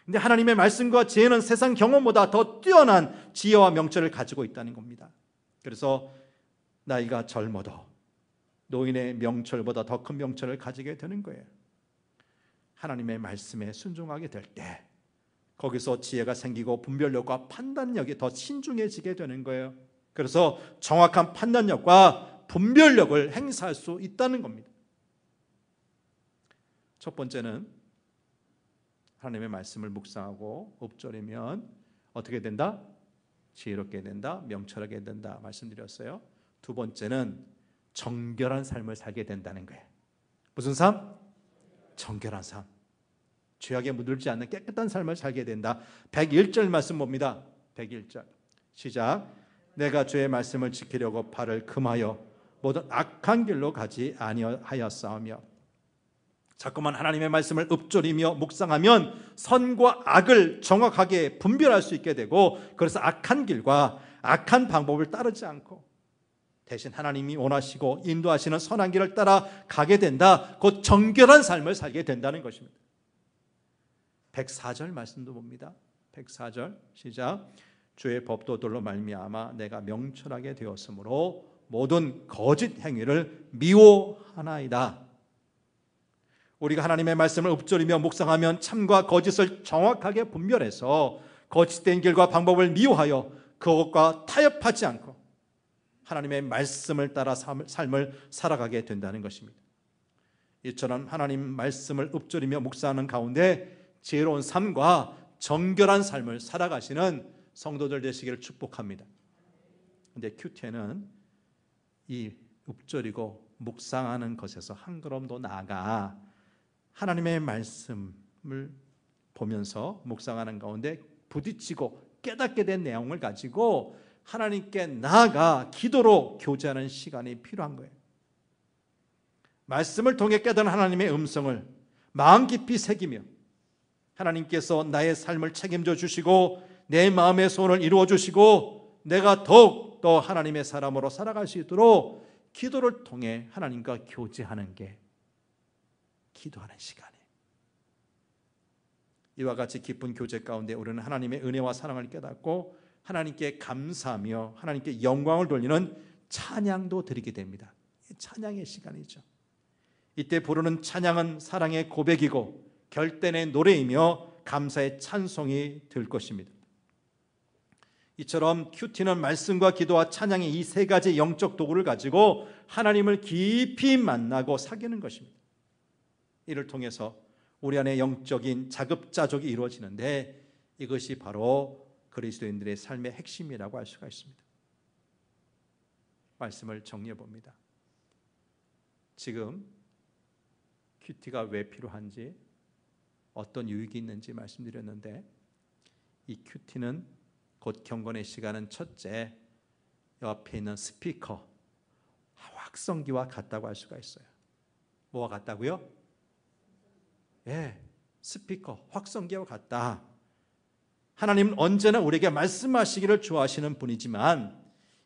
근데 하나님의 말씀과 지혜는 세상 경험보다 더 뛰어난 지혜와 명철을 가지고 있다는 겁니다. 그래서 나이가 젊어도 노인의 명철보다 더 큰 명철을 가지게 되는 거예요. 하나님의 말씀에 순종하게 될 때 거기서 지혜가 생기고 분별력과 판단력이 더 신중해지게 되는 거예요. 그래서 정확한 판단력과 분별력을 행사할 수 있다는 겁니다. 첫 번째는 하나님의 말씀을 묵상하고 읊조리면 어떻게 된다? 지혜롭게 된다, 명철하게 된다 말씀드렸어요. 두 번째는 정결한 삶을 살게 된다는 거예요. 무슨 삶? 정결한 삶. 죄악에 물들지 않는 깨끗한 삶을 살게 된다. 101절 말씀 봅니다. 101절 시작. 내가 주의 말씀을 지키려고 발을 금하여 모든 악한 길로 가지 아니하였사오며. 자꾸만 하나님의 말씀을 읊조리며 묵상하면 선과 악을 정확하게 분별할 수 있게 되고, 그래서 악한 길과 악한 방법을 따르지 않고 대신 하나님이 원하시고 인도하시는 선한 길을 따라 가게 된다. 곧 정결한 삶을 살게 된다는 것입니다. 104절 말씀도 봅니다. 104절 시작. 주의 법도들로 말미암아 내가 명철하게 되었으므로 모든 거짓 행위를 미워하나이다. 우리가 하나님의 말씀을 읊조리며 묵상하면 참과 거짓을 정확하게 분별해서 거짓된 길과 방법을 미워하여 그것과 타협하지 않고 하나님의 말씀을 따라 삶을 살아가게 된다는 것입니다. 이처럼 하나님 말씀을 읊조리며 묵상하는 가운데 지혜로운 삶과 정결한 삶을 살아가시는 성도들 되시기를 축복합니다. 그런데 큐티에는 이 읊조리고 묵상하는 것에서 한 걸음 더 나아가 하나님의 말씀을 보면서 묵상하는 가운데 부딪히고 깨닫게 된 내용을 가지고 하나님께 나아가 기도로 교제하는 시간이 필요한 거예요. 말씀을 통해 깨닫는 하나님의 음성을 마음 깊이 새기며 하나님께서 나의 삶을 책임져 주시고 내 마음의 소원을 이루어 주시고 내가 더욱 더 하나님의 사람으로 살아갈 수 있도록 기도를 통해 하나님과 교제하는 게 기도하는 시간이에요. 이와 같이 깊은 교제 가운데 우리는 하나님의 은혜와 사랑을 깨닫고 하나님께 감사하며 하나님께 영광을 돌리는 찬양도 드리게 됩니다. 찬양의 시간이죠. 이때 부르는 찬양은 사랑의 고백이고 결단의 노래이며 감사의 찬송이 될 것입니다. 이처럼 큐티는 말씀과 기도와 찬양의 이 세 가지 영적 도구를 가지고 하나님을 깊이 만나고 사귀는 것입니다. 이를 통해서 우리 안에 영적인 자급자족이 이루어지는데 이것이 바로 그리스도인들의 삶의 핵심이라고 할 수가 있습니다. 말씀을 정리해 봅니다. 지금 큐티가 왜 필요한지 어떤 유익이 있는지 말씀드렸는데 이 큐티는 곧 경건의 시간은 첫째 옆에 있는 스피커 확성기와 같다고 할 수가 있어요. 뭐와 같다고요? 스피커 확성기와 같다. 하나님은 언제나 우리에게 말씀하시기를 좋아하시는 분이지만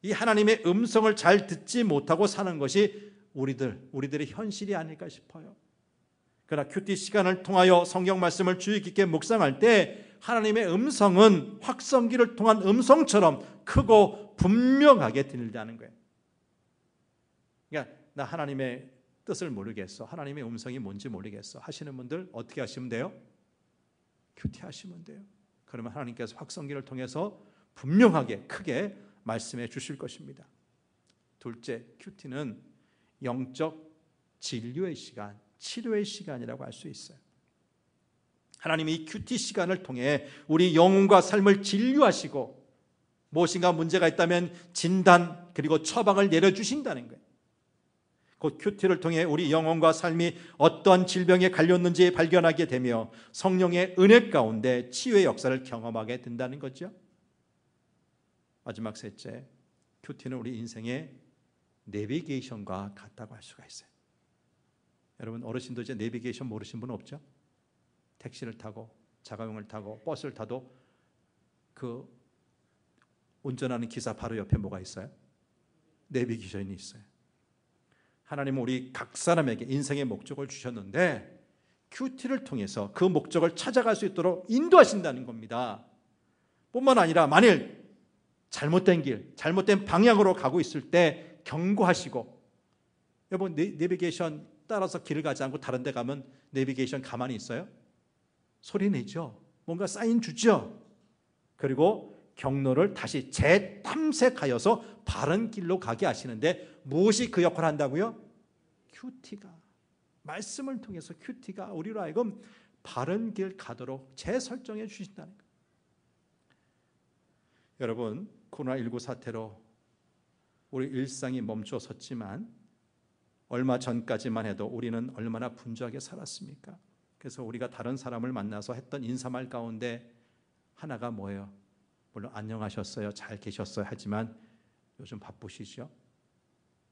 이 하나님의 음성을 잘 듣지 못하고 사는 것이 우리들의 현실이 아닐까 싶어요. 그러나 큐티 시간을 통하여 성경 말씀을 주의 깊게 묵상할 때 하나님의 음성은 확성기를 통한 음성처럼 크고 분명하게 들린다는 거예요. 그러니까 나 하나님의 뜻을 모르겠어, 하나님의 음성이 뭔지 모르겠어 하시는 분들 어떻게 하시면 돼요? 큐티 하시면 돼요. 그러면 하나님께서 확성기를 통해서 분명하게 크게 말씀해 주실 것입니다. 둘째, 큐티는 영적 진료의 시간, 치료의 시간이라고 할 수 있어요. 하나님이 이 큐티 시간을 통해 우리 영혼과 삶을 진료하시고 무엇인가 문제가 있다면 진단 그리고 처방을 내려주신다는 거예요. 곧 큐티를 통해 우리 영혼과 삶이 어떠한 질병에 걸렸는지 발견하게 되며 성령의 은혜 가운데 치유의 역사를 경험하게 된다는 거죠. 마지막 셋째, 큐티는 우리 인생의 내비게이션과 같다고 할 수가 있어요. 여러분 어르신도 이제 내비게이션 모르신 분 없죠? 택시를 타고 자가용을 타고 버스를 타도 그 운전하는 기사 바로 옆에 뭐가 있어요? 내비게이션이 있어요. 하나님은 우리 각 사람에게 인생의 목적을 주셨는데 큐티를 통해서 그 목적을 찾아갈 수 있도록 인도하신다는 겁니다. 뿐만 아니라 만일 잘못된 길, 잘못된 방향으로 가고 있을 때 경고하시고, 여러분 내비게이션 따라서 길을 가지 않고 다른 데 가면 내비게이션 가만히 있어요? 소리 내죠. 뭔가 사인 주죠. 그리고 경로를 다시 재탐색하여서 바른 길로 가게 하시는데 무엇이 그 역할을 한다고요? 큐티가, 말씀을 통해서 큐티가 우리로 하여금 바른 길 가도록 재설정해 주신다는 거예요. 여러분 코로나19 사태로 우리 일상이 멈춰섰지만 얼마 전까지만 해도 우리는 얼마나 분주하게 살았습니까? 그래서 우리가 다른 사람을 만나서 했던 인사말 가운데 하나가 뭐예요? 물론 안녕하셨어요, 잘 계셨어요 하지만 요즘 바쁘시죠?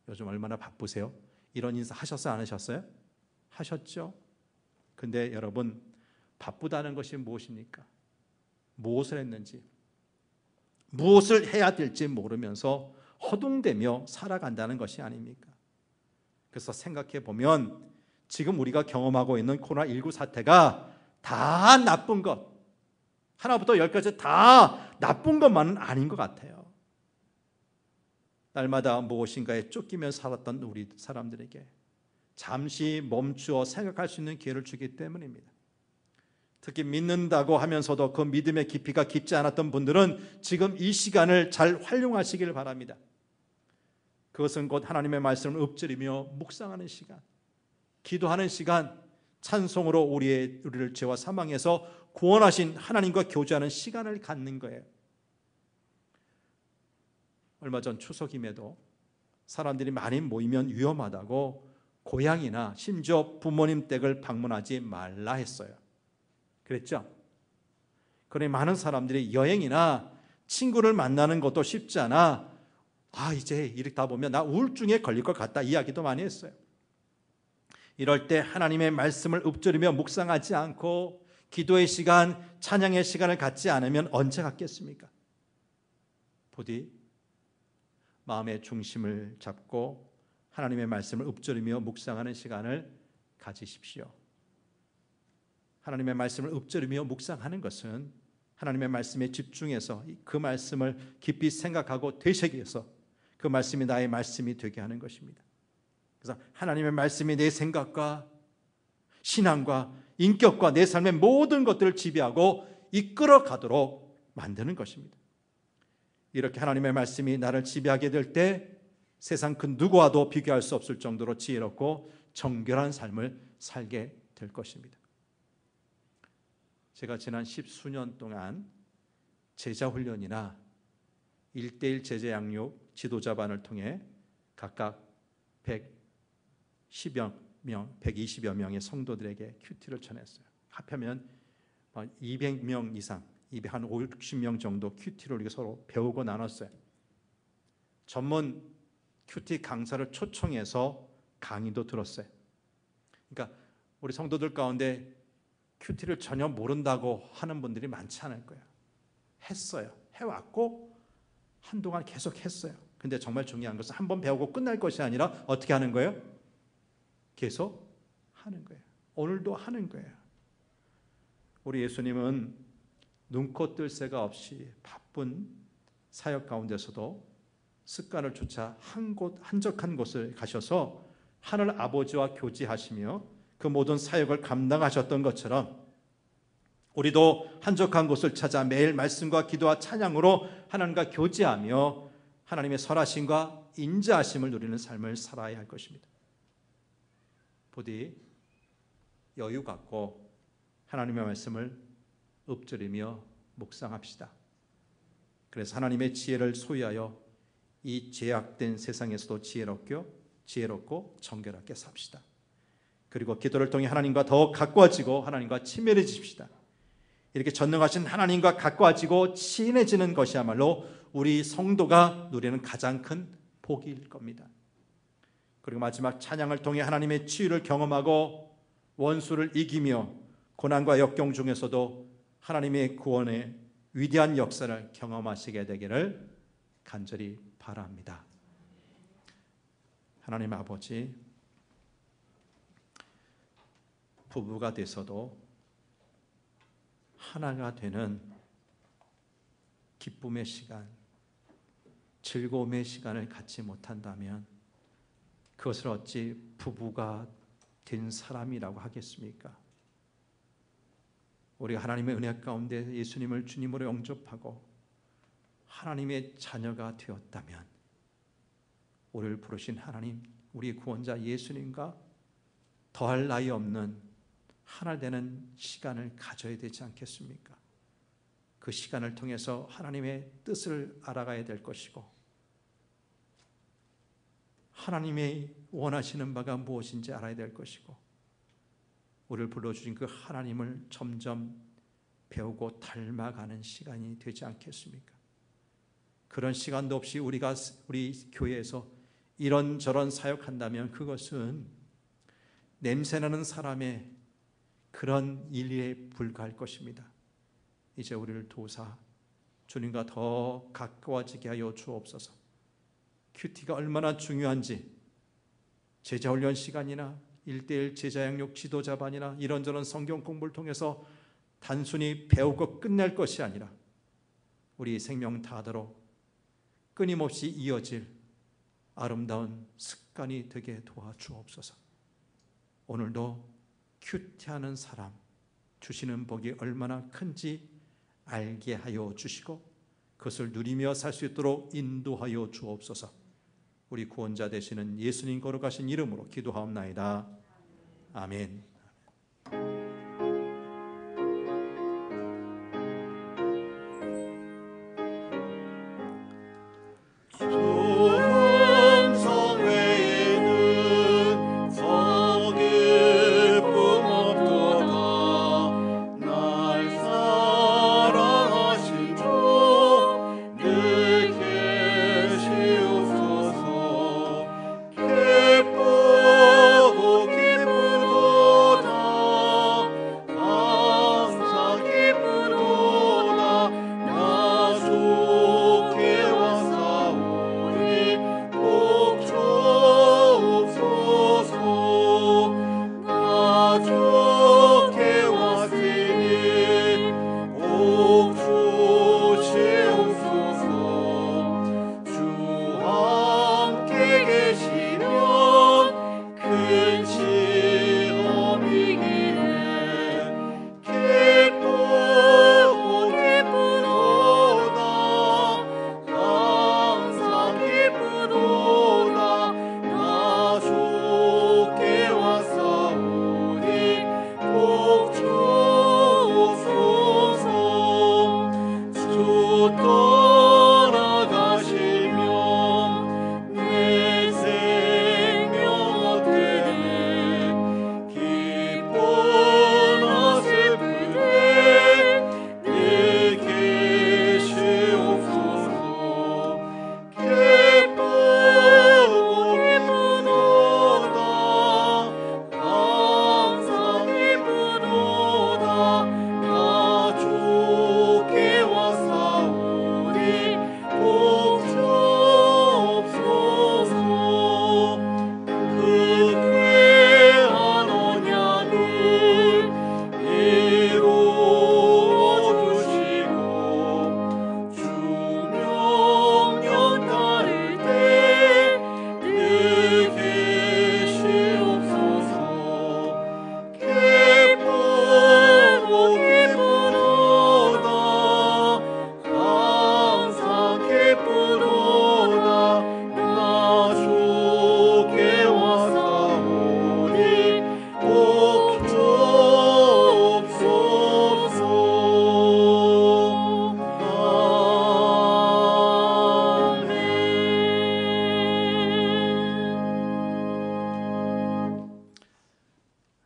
요즘 얼마나 바쁘세요? 이런 인사 하셨어요, 안 하셨어요? 하셨죠? 근데 여러분, 바쁘다는 것이 무엇입니까? 무엇을 했는지, 무엇을 해야 될지 모르면서 허둥대며 살아간다는 것이 아닙니까? 그래서 생각해 보면 지금 우리가 경험하고 있는 코로나19 사태가 다 나쁜 것, 하나부터 열까지 다 나쁜 것만은 아닌 것 같아요. 날마다 무엇인가에 쫓기며 살았던 우리 사람들에게 잠시 멈추어 생각할 수 있는 기회를 주기 때문입니다. 특히 믿는다고 하면서도 그 믿음의 깊이가 깊지 않았던 분들은 지금 이 시간을 잘 활용하시길 바랍니다. 그것은 곧 하나님의 말씀을 읊조리며 묵상하는 시간, 기도하는 시간, 찬송으로 우리를 죄와 사망에서 구원하신 하나님과 교제하는 시간을 갖는 거예요. 얼마 전 추석임에도 사람들이 많이 모이면 위험하다고 고향이나 심지어 부모님 댁을 방문하지 말라 했어요. 그랬죠? 그러니 많은 사람들이 여행이나 친구를 만나는 것도 쉽지 않아, 이제 이렇다 보면 나 우울증에 걸릴 것 같다 이야기도 많이 했어요. 이럴 때 하나님의 말씀을 읊조리며 묵상하지 않고 기도의 시간, 찬양의 시간을 갖지 않으면 언제 갖겠습니까? 부디 마음의 중심을 잡고 하나님의 말씀을 읊조리며 묵상하는 시간을 가지십시오. 하나님의 말씀을 읊조리며 묵상하는 것은 하나님의 말씀에 집중해서 그 말씀을 깊이 생각하고 되새겨서 그 말씀이 나의 말씀이 되게 하는 것입니다. 그래서 하나님의 말씀이 내 생각과 신앙과 인격과 내 삶의 모든 것들을 지배하고 이끌어 가도록 만드는 것입니다. 이렇게 하나님의 말씀이 나를 지배하게 될 때 세상 그 누구와도 비교할 수 없을 정도로 지혜롭고 정결한 삶을 살게 될 것입니다. 제가 지난 10수년 동안 제자훈련이나 1:1 제자 양육 지도자반을 통해 각각 110여 명, 120여 명의 성도들에게 큐티를 전했어요. 합하면 200명 이상, 250명 정도 큐티를 우리가 서로 배우고 나눴어요. 전문 큐티 강사를 초청해서 강의도 들었어요. 그러니까 우리 성도들 가운데 큐티를 전혀 모른다고 하는 분들이 많지 않을 거예요. 했어요. 해왔고 한동안 계속 했어요. 근데 정말 중요한 것은 한번 배우고 끝날 것이 아니라 어떻게 하는 거예요? 계속 하는 거예요. 오늘도 하는 거예요. 우리 예수님은 눈코 뜰 새가 없이 바쁜 사역 가운데서도 습관을 쫓아 한적한 곳을 가셔서 하늘 아버지와 교제하시며 그 모든 사역을 감당하셨던 것처럼 우리도 한적한 곳을 찾아 매일 말씀과 기도와 찬양으로 하나님과 교제하며 하나님의 선하심과 인자하심을 누리는 삶을 살아야 할 것입니다. 부디 여유 갖고 하나님의 말씀을 읊조리며 묵상합시다. 그래서 하나님의 지혜를 소유하여 이 죄악된 세상에서도 지혜롭고 정결하게 삽시다. 그리고 기도를 통해 하나님과 더 가까워지고 하나님과 친밀해집시다. 이렇게 전능하신 하나님과 가까워지고 친해지는 것이야말로 우리 성도가 누리는 가장 큰 복일 겁니다. 그리고 마지막 찬양을 통해 하나님의 치유를 경험하고 원수를 이기며 고난과 역경 중에서도 하나님의 구원의 위대한 역사를 경험하시게 되기를 간절히 바랍니다. 하나님 아버지, 부부가 돼서도 하나가 되는 기쁨의 시간, 즐거움의 시간을 갖지 못한다면 그것을 어찌 부부가 된 사람이라고 하겠습니까? 우리가 하나님의 은혜 가운데 예수님을 주님으로 영접하고 하나님의 자녀가 되었다면 우리를 부르신 하나님, 우리 구원자 예수님과 더할 나위 없는 하나 되는 시간을 가져야 되지 않겠습니까? 그 시간을 통해서 하나님의 뜻을 알아가야 될 것이고 하나님의 원하시는 바가 무엇인지 알아야 될 것이고, 우리를 불러주신 그 하나님을 점점 배우고 닮아가는 시간이 되지 않겠습니까? 그런 시간도 없이 우리 교회에서 이런저런 사역한다면 그것은 냄새나는 사람의 그런 일에 불과할 것입니다. 이제 우리를 도우사 주님과 더 가까워지게 하여 주옵소서. 큐티가 얼마나 중요한지, 제자훈련 시간이나 1:1 제자양육 지도자반이나 이런저런 성경 공부를 통해서 단순히 배우고 끝낼 것이 아니라 우리 생명 다하도록 끊임없이 이어질 아름다운 습관이 되게 도와주옵소서. 오늘도 큐티하는 사람 주시는 복이 얼마나 큰지 알게 하여 주시고 그것을 누리며 살 수 있도록 인도하여 주옵소서. 우리 구원자 되시는 예수님 거룩하신 이름으로 기도하옵나이다. 아멘.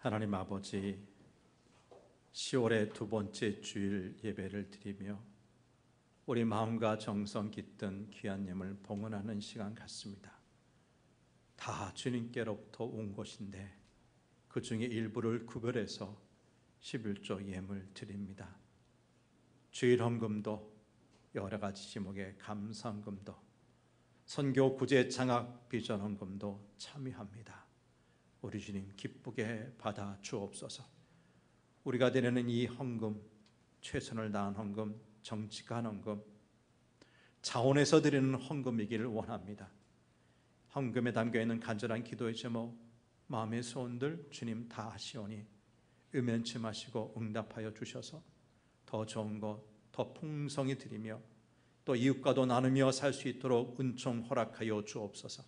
하나님 아버지, 10월의 두 번째 주일 예배를 드리며 우리 마음과 정성 깃든 귀한 예물 봉헌하는 시간 같습니다. 다 주님께로부터 온 것인데 그 중에 일부를 구별해서 11조 예물 드립니다. 주일 헌금도 여러 가지 제목의 감사 헌금도 선교 구제 장학 비전 헌금도 참여합니다. 우리 주님 기쁘게 받아 주옵소서. 우리가 드리는 이 헌금, 최선을 다한 헌금, 정직한 헌금, 자원에서 드리는 헌금이기를 원합니다. 헌금에 담겨있는 간절한 기도의 제목, 마음의 소원들 주님 다 아시오니 음연침하시고 응답하여 주셔서 더 좋은 것, 더 풍성히 드리며 또 이웃과도 나누며 살 수 있도록 은총 허락하여 주옵소서.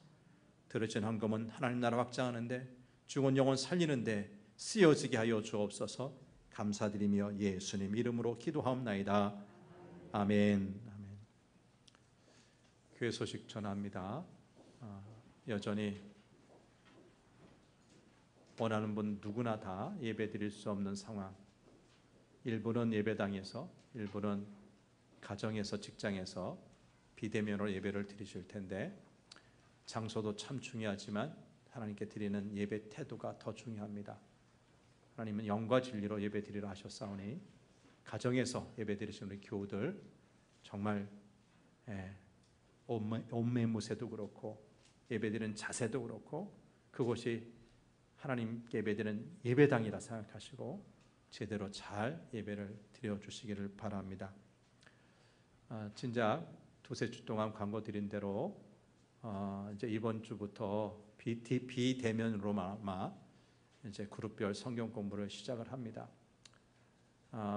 들어진 헌금은 하나님 나라 확장하는데, 죽은 영혼 살리는데 쓰여지게 하여 주옵소서. 감사드리며 예수님 이름으로 기도하옵나이다. 아멘. 아멘. 교회 소식 전합니다. 여전히 원하는 분 누구나 다 예배 드릴 수 없는 상황. 일부는 예배당에서, 일부는 가정에서, 직장에서 비대면으로 예배를 드리실 텐데, 장소도 참 중요하지만 하나님께 드리는 예배 태도가 더 중요합니다. 하나님은 영과 진리로 예배 드리라 하셨사오니 가정에서 예배 드리시는 우리 교우들 정말 옷매무새도 그렇고 예배 드리는 자세도 그렇고 그곳이 하나님께 예배드리는 예배당이라 생각하시고 제대로 잘 예배를 드려주시기를 바랍니다. 진작 두세 주 동안 광고 드린 대로 이제 이번 주부터 비대면으로만 이제 그룹별 성경 공부를 시작을 합니다.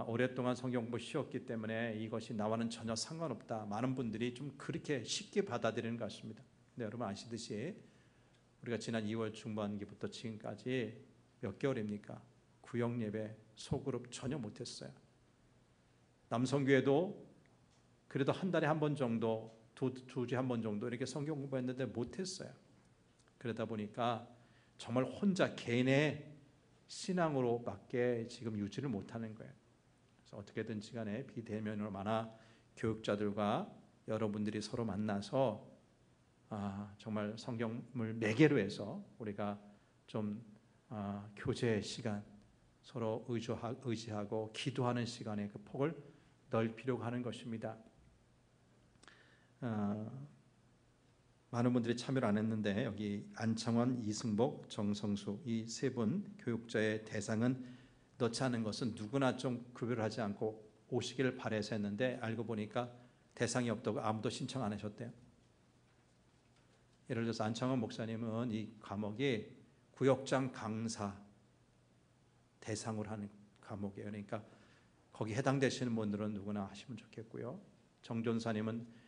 오랫동안 성경 공부 쉬었기 때문에 이것이 나와는 전혀 상관없다. 많은 분들이 좀 그렇게 쉽게 받아들이는 것 같습니다. 근데 여러분 아시듯이 우리가 지난 2월 중반기부터 지금까지 몇 개월입니까? 구역 예배, 소그룹 전혀 못했어요. 남성교회도 그래도 한 달에 한 번 정도, 두 주에 한 번 정도 이렇게 성경 공부했는데 못했어요. 그러다 보니까 정말 혼자 개인의 신앙으로밖에 지금 유지를 못하는 거예요. 그래서 어떻게든지 간에 비대면으로 만나 교육자들과 여러분들이 서로 만나서 정말 성경을 매개로 해서 우리가 좀 교제의 시간, 서로 의지하고 기도하는 시간의 그 폭을 넓히려고 하는 것입니다. 많은 분들이 참여를 안 했는데 여기 안창원, 이승복, 정성수 이 세 분 교육자의 대상은 넣지 않은 것은 누구나 좀 구별을 하지 않고 오시기를 바라서 했는데 알고 보니까 대상이 없다고 아무도 신청 안 하셨대요. 예를 들어서 안창원 목사님은 이 과목이 구역장 강사 대상으로 하는 과목이에요. 그러니까 거기 해당되시는 분들은 누구나 하시면 좋겠고요. 정 전사님은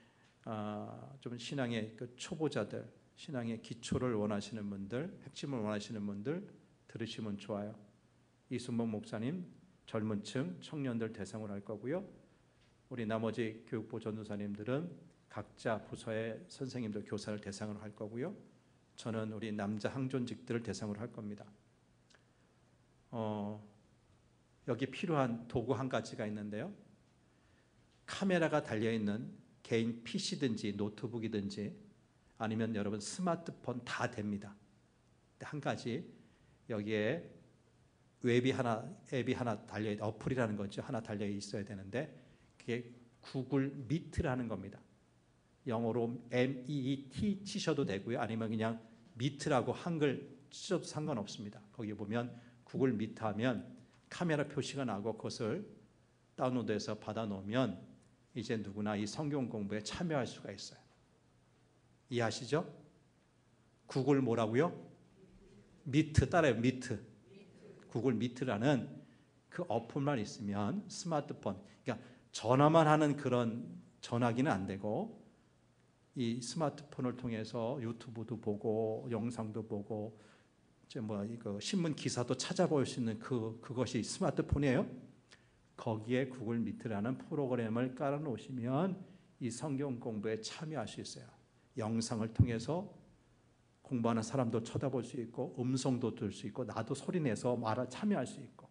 좀 신앙의 그 초보자들, 신앙의 기초를 원하시는 분들, 핵심을 원하시는 분들 들으시면 좋아요. 이순복 목사님 젊은 층 청년들 대상으로 할 거고요. 우리 나머지 교육부 전도사님들은 각자 부서의 선생님들 교사를 대상으로 할 거고요. 저는 우리 남자 항존직들을 대상으로 할 겁니다. 여기 필요한 도구 한 가지가 있는데요. 카메라가 달려있는 개인 PC든지 노트북이든지 아니면 여러분 스마트폰 다 됩니다. 근데 한 가지 여기에 앱이 하나 달려 어플이라는 거죠. 하나 달려 있어야 되는데 그게 구글 미트라는 겁니다. 영어로 MEET 치셔도 되고요. 아니면 그냥 미트라고 한글 쓰셔도 상관없습니다. 거기 보면 구글 미트 하면 카메라 표시가 나고 그것을 다운로드해서 받아 놓으면 이제 누구나 이 성경 공부에 참여할 수가 있어요. 이해하시죠? 구글 뭐라고요? 미트 따라요. 미트. 구글 미트라는 그 어플만 있으면 스마트폰, 그러니까 전화만 하는 그런 전화기는 안 되고 이 스마트폰을 통해서 유튜브도 보고 영상도 보고 이제 이거 신문 기사도 찾아볼 수 있는 그것이 스마트폰이에요. 거기에 구글 미트라는 프로그램을 깔아 놓으시면 이 성경 공부에 참여할 수 있어요. 영상을 통해서 공부하는 사람도 쳐다볼 수 있고 음성도 들을 수 있고 나도 소리내서 참여할 수 있고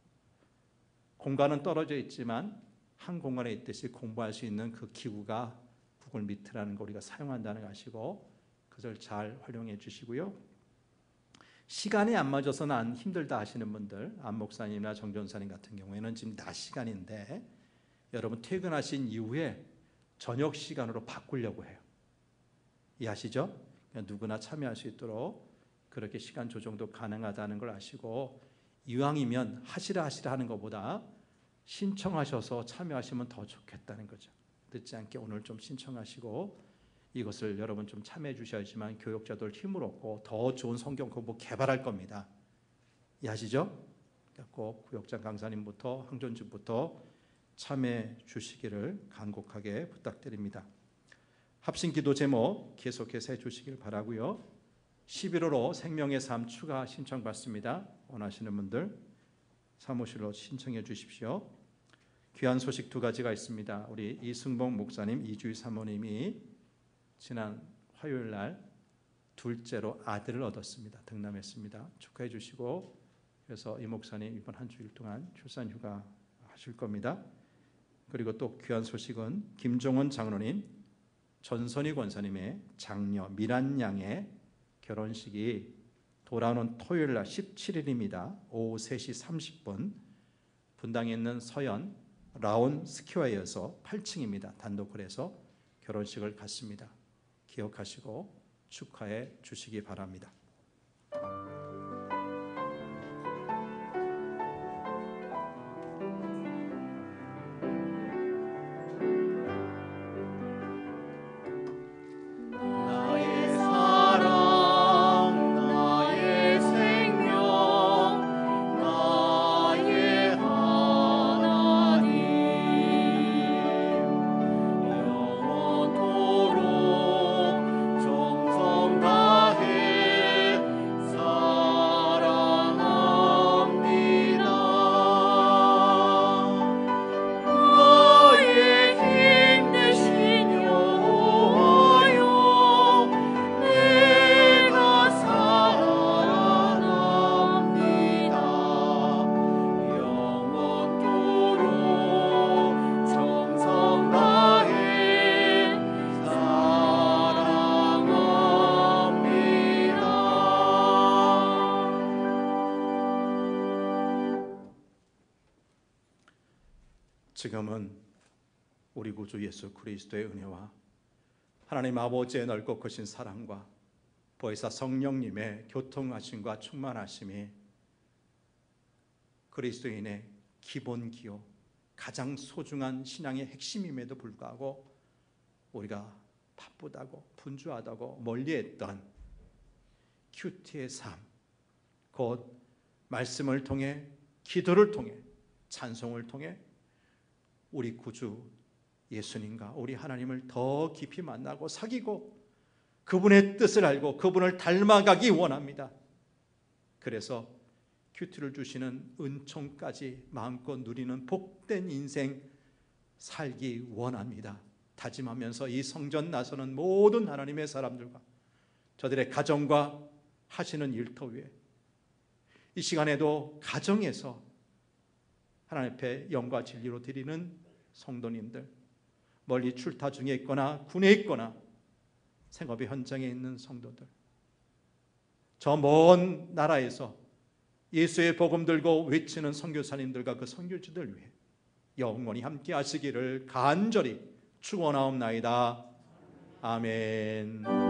공간은 떨어져 있지만 한 공간에 있듯이 공부할 수 있는 그 기구가 구글 미트라는 거 우리가 사용한다는 거 아시고 그것을 잘 활용해 주시고요. 시간이 안 맞아서는 안 힘들다 하시는 분들, 안 목사님이나 정 전사님 같은 경우에는 지금 낮 시간인데 여러분 퇴근하신 이후에 저녁 시간으로 바꾸려고 해요. 이해하시죠? 누구나 참여할 수 있도록 그렇게 시간 조정도 가능하다는 걸 아시고 이왕이면 하시라 하는 것보다 신청하셔서 참여하시면 더 좋겠다는 거죠. 늦지 않게 오늘 좀 신청하시고 이것을 여러분 좀 참여해 주셔야지만 교육자들 힘을 얻고 더 좋은 성경 공부 개발할 겁니다. 이해하시죠? 꼭 구역장 강사님부터 항존직부터 참여해 주시기를 간곡하게 부탁드립니다. 합심기도 제목 계속해서 해주시길 바라고요. 11호로 생명의 삶 추가 신청받습니다. 원하시는 분들 사무실로 신청해 주십시오. 귀한 소식 두 가지가 있습니다. 우리 이승복 목사님, 이주희 사모님이 지난 화요일 날 둘째로 아들을 얻었습니다. 등남했습니다. 축하해 주시고, 그래서 이 목사님 이번 한 주일 동안 출산휴가 하실 겁니다. 그리고 또 귀한 소식은 김종원 장로님, 전선희 권사님의 장녀 미란 양의 결혼식이 돌아오는 토요일 날 17일입니다. 오후 3시 30분 분당에 있는 서현 라온 스키와이어서 8층입니다. 단독홀에서 결혼식을 갖습니다. 기억하시고 축하해 주시기 바랍니다. 나의 사랑, 나의 생명, 나의 하나님, 영원토록 정성 다해 사랑합니다. 나의 힘 되신 여호와여, 내가 사랑합니다. 영원토록 정성 다해 사랑합니다. 지금은 우리 구주 예수 그리스도의 은혜와 하나님 아버지의 넓고 크신 사랑과 보혜사 성령님의 교통하심과 충만하심이 그리스도인의 기본 기호, 가장 소중한 신앙의 핵심임에도 불구하고 우리가 바쁘다고 분주하다고 멀리했던 큐티의 삶, 곧 말씀을 통해, 기도를 통해, 찬송을 통해 우리 구주 예수님과 우리 하나님을 더 깊이 만나고 사귀고 그분의 뜻을 알고 그분을 닮아가기 원합니다. 그래서 큐티를 주시는 은총까지 마음껏 누리는 복된 인생 살기 원합니다. 다짐하면서 이 성전 나서는 모든 하나님의 사람들과 저들의 가정과 하시는 일터 위에 이 시간에도 가정에서 하나님 앞에 영과 진리로 드리는 성도님들, 멀리 출타 중에 있거나 군에 있거나 생업의 현장에 있는 성도들, 저 먼 나라에서 예수의 복음 들고 외치는 선교사님들과 그 선교지들 위해 영원히 함께 하시기를 간절히 축원하옵나이다. 아멘.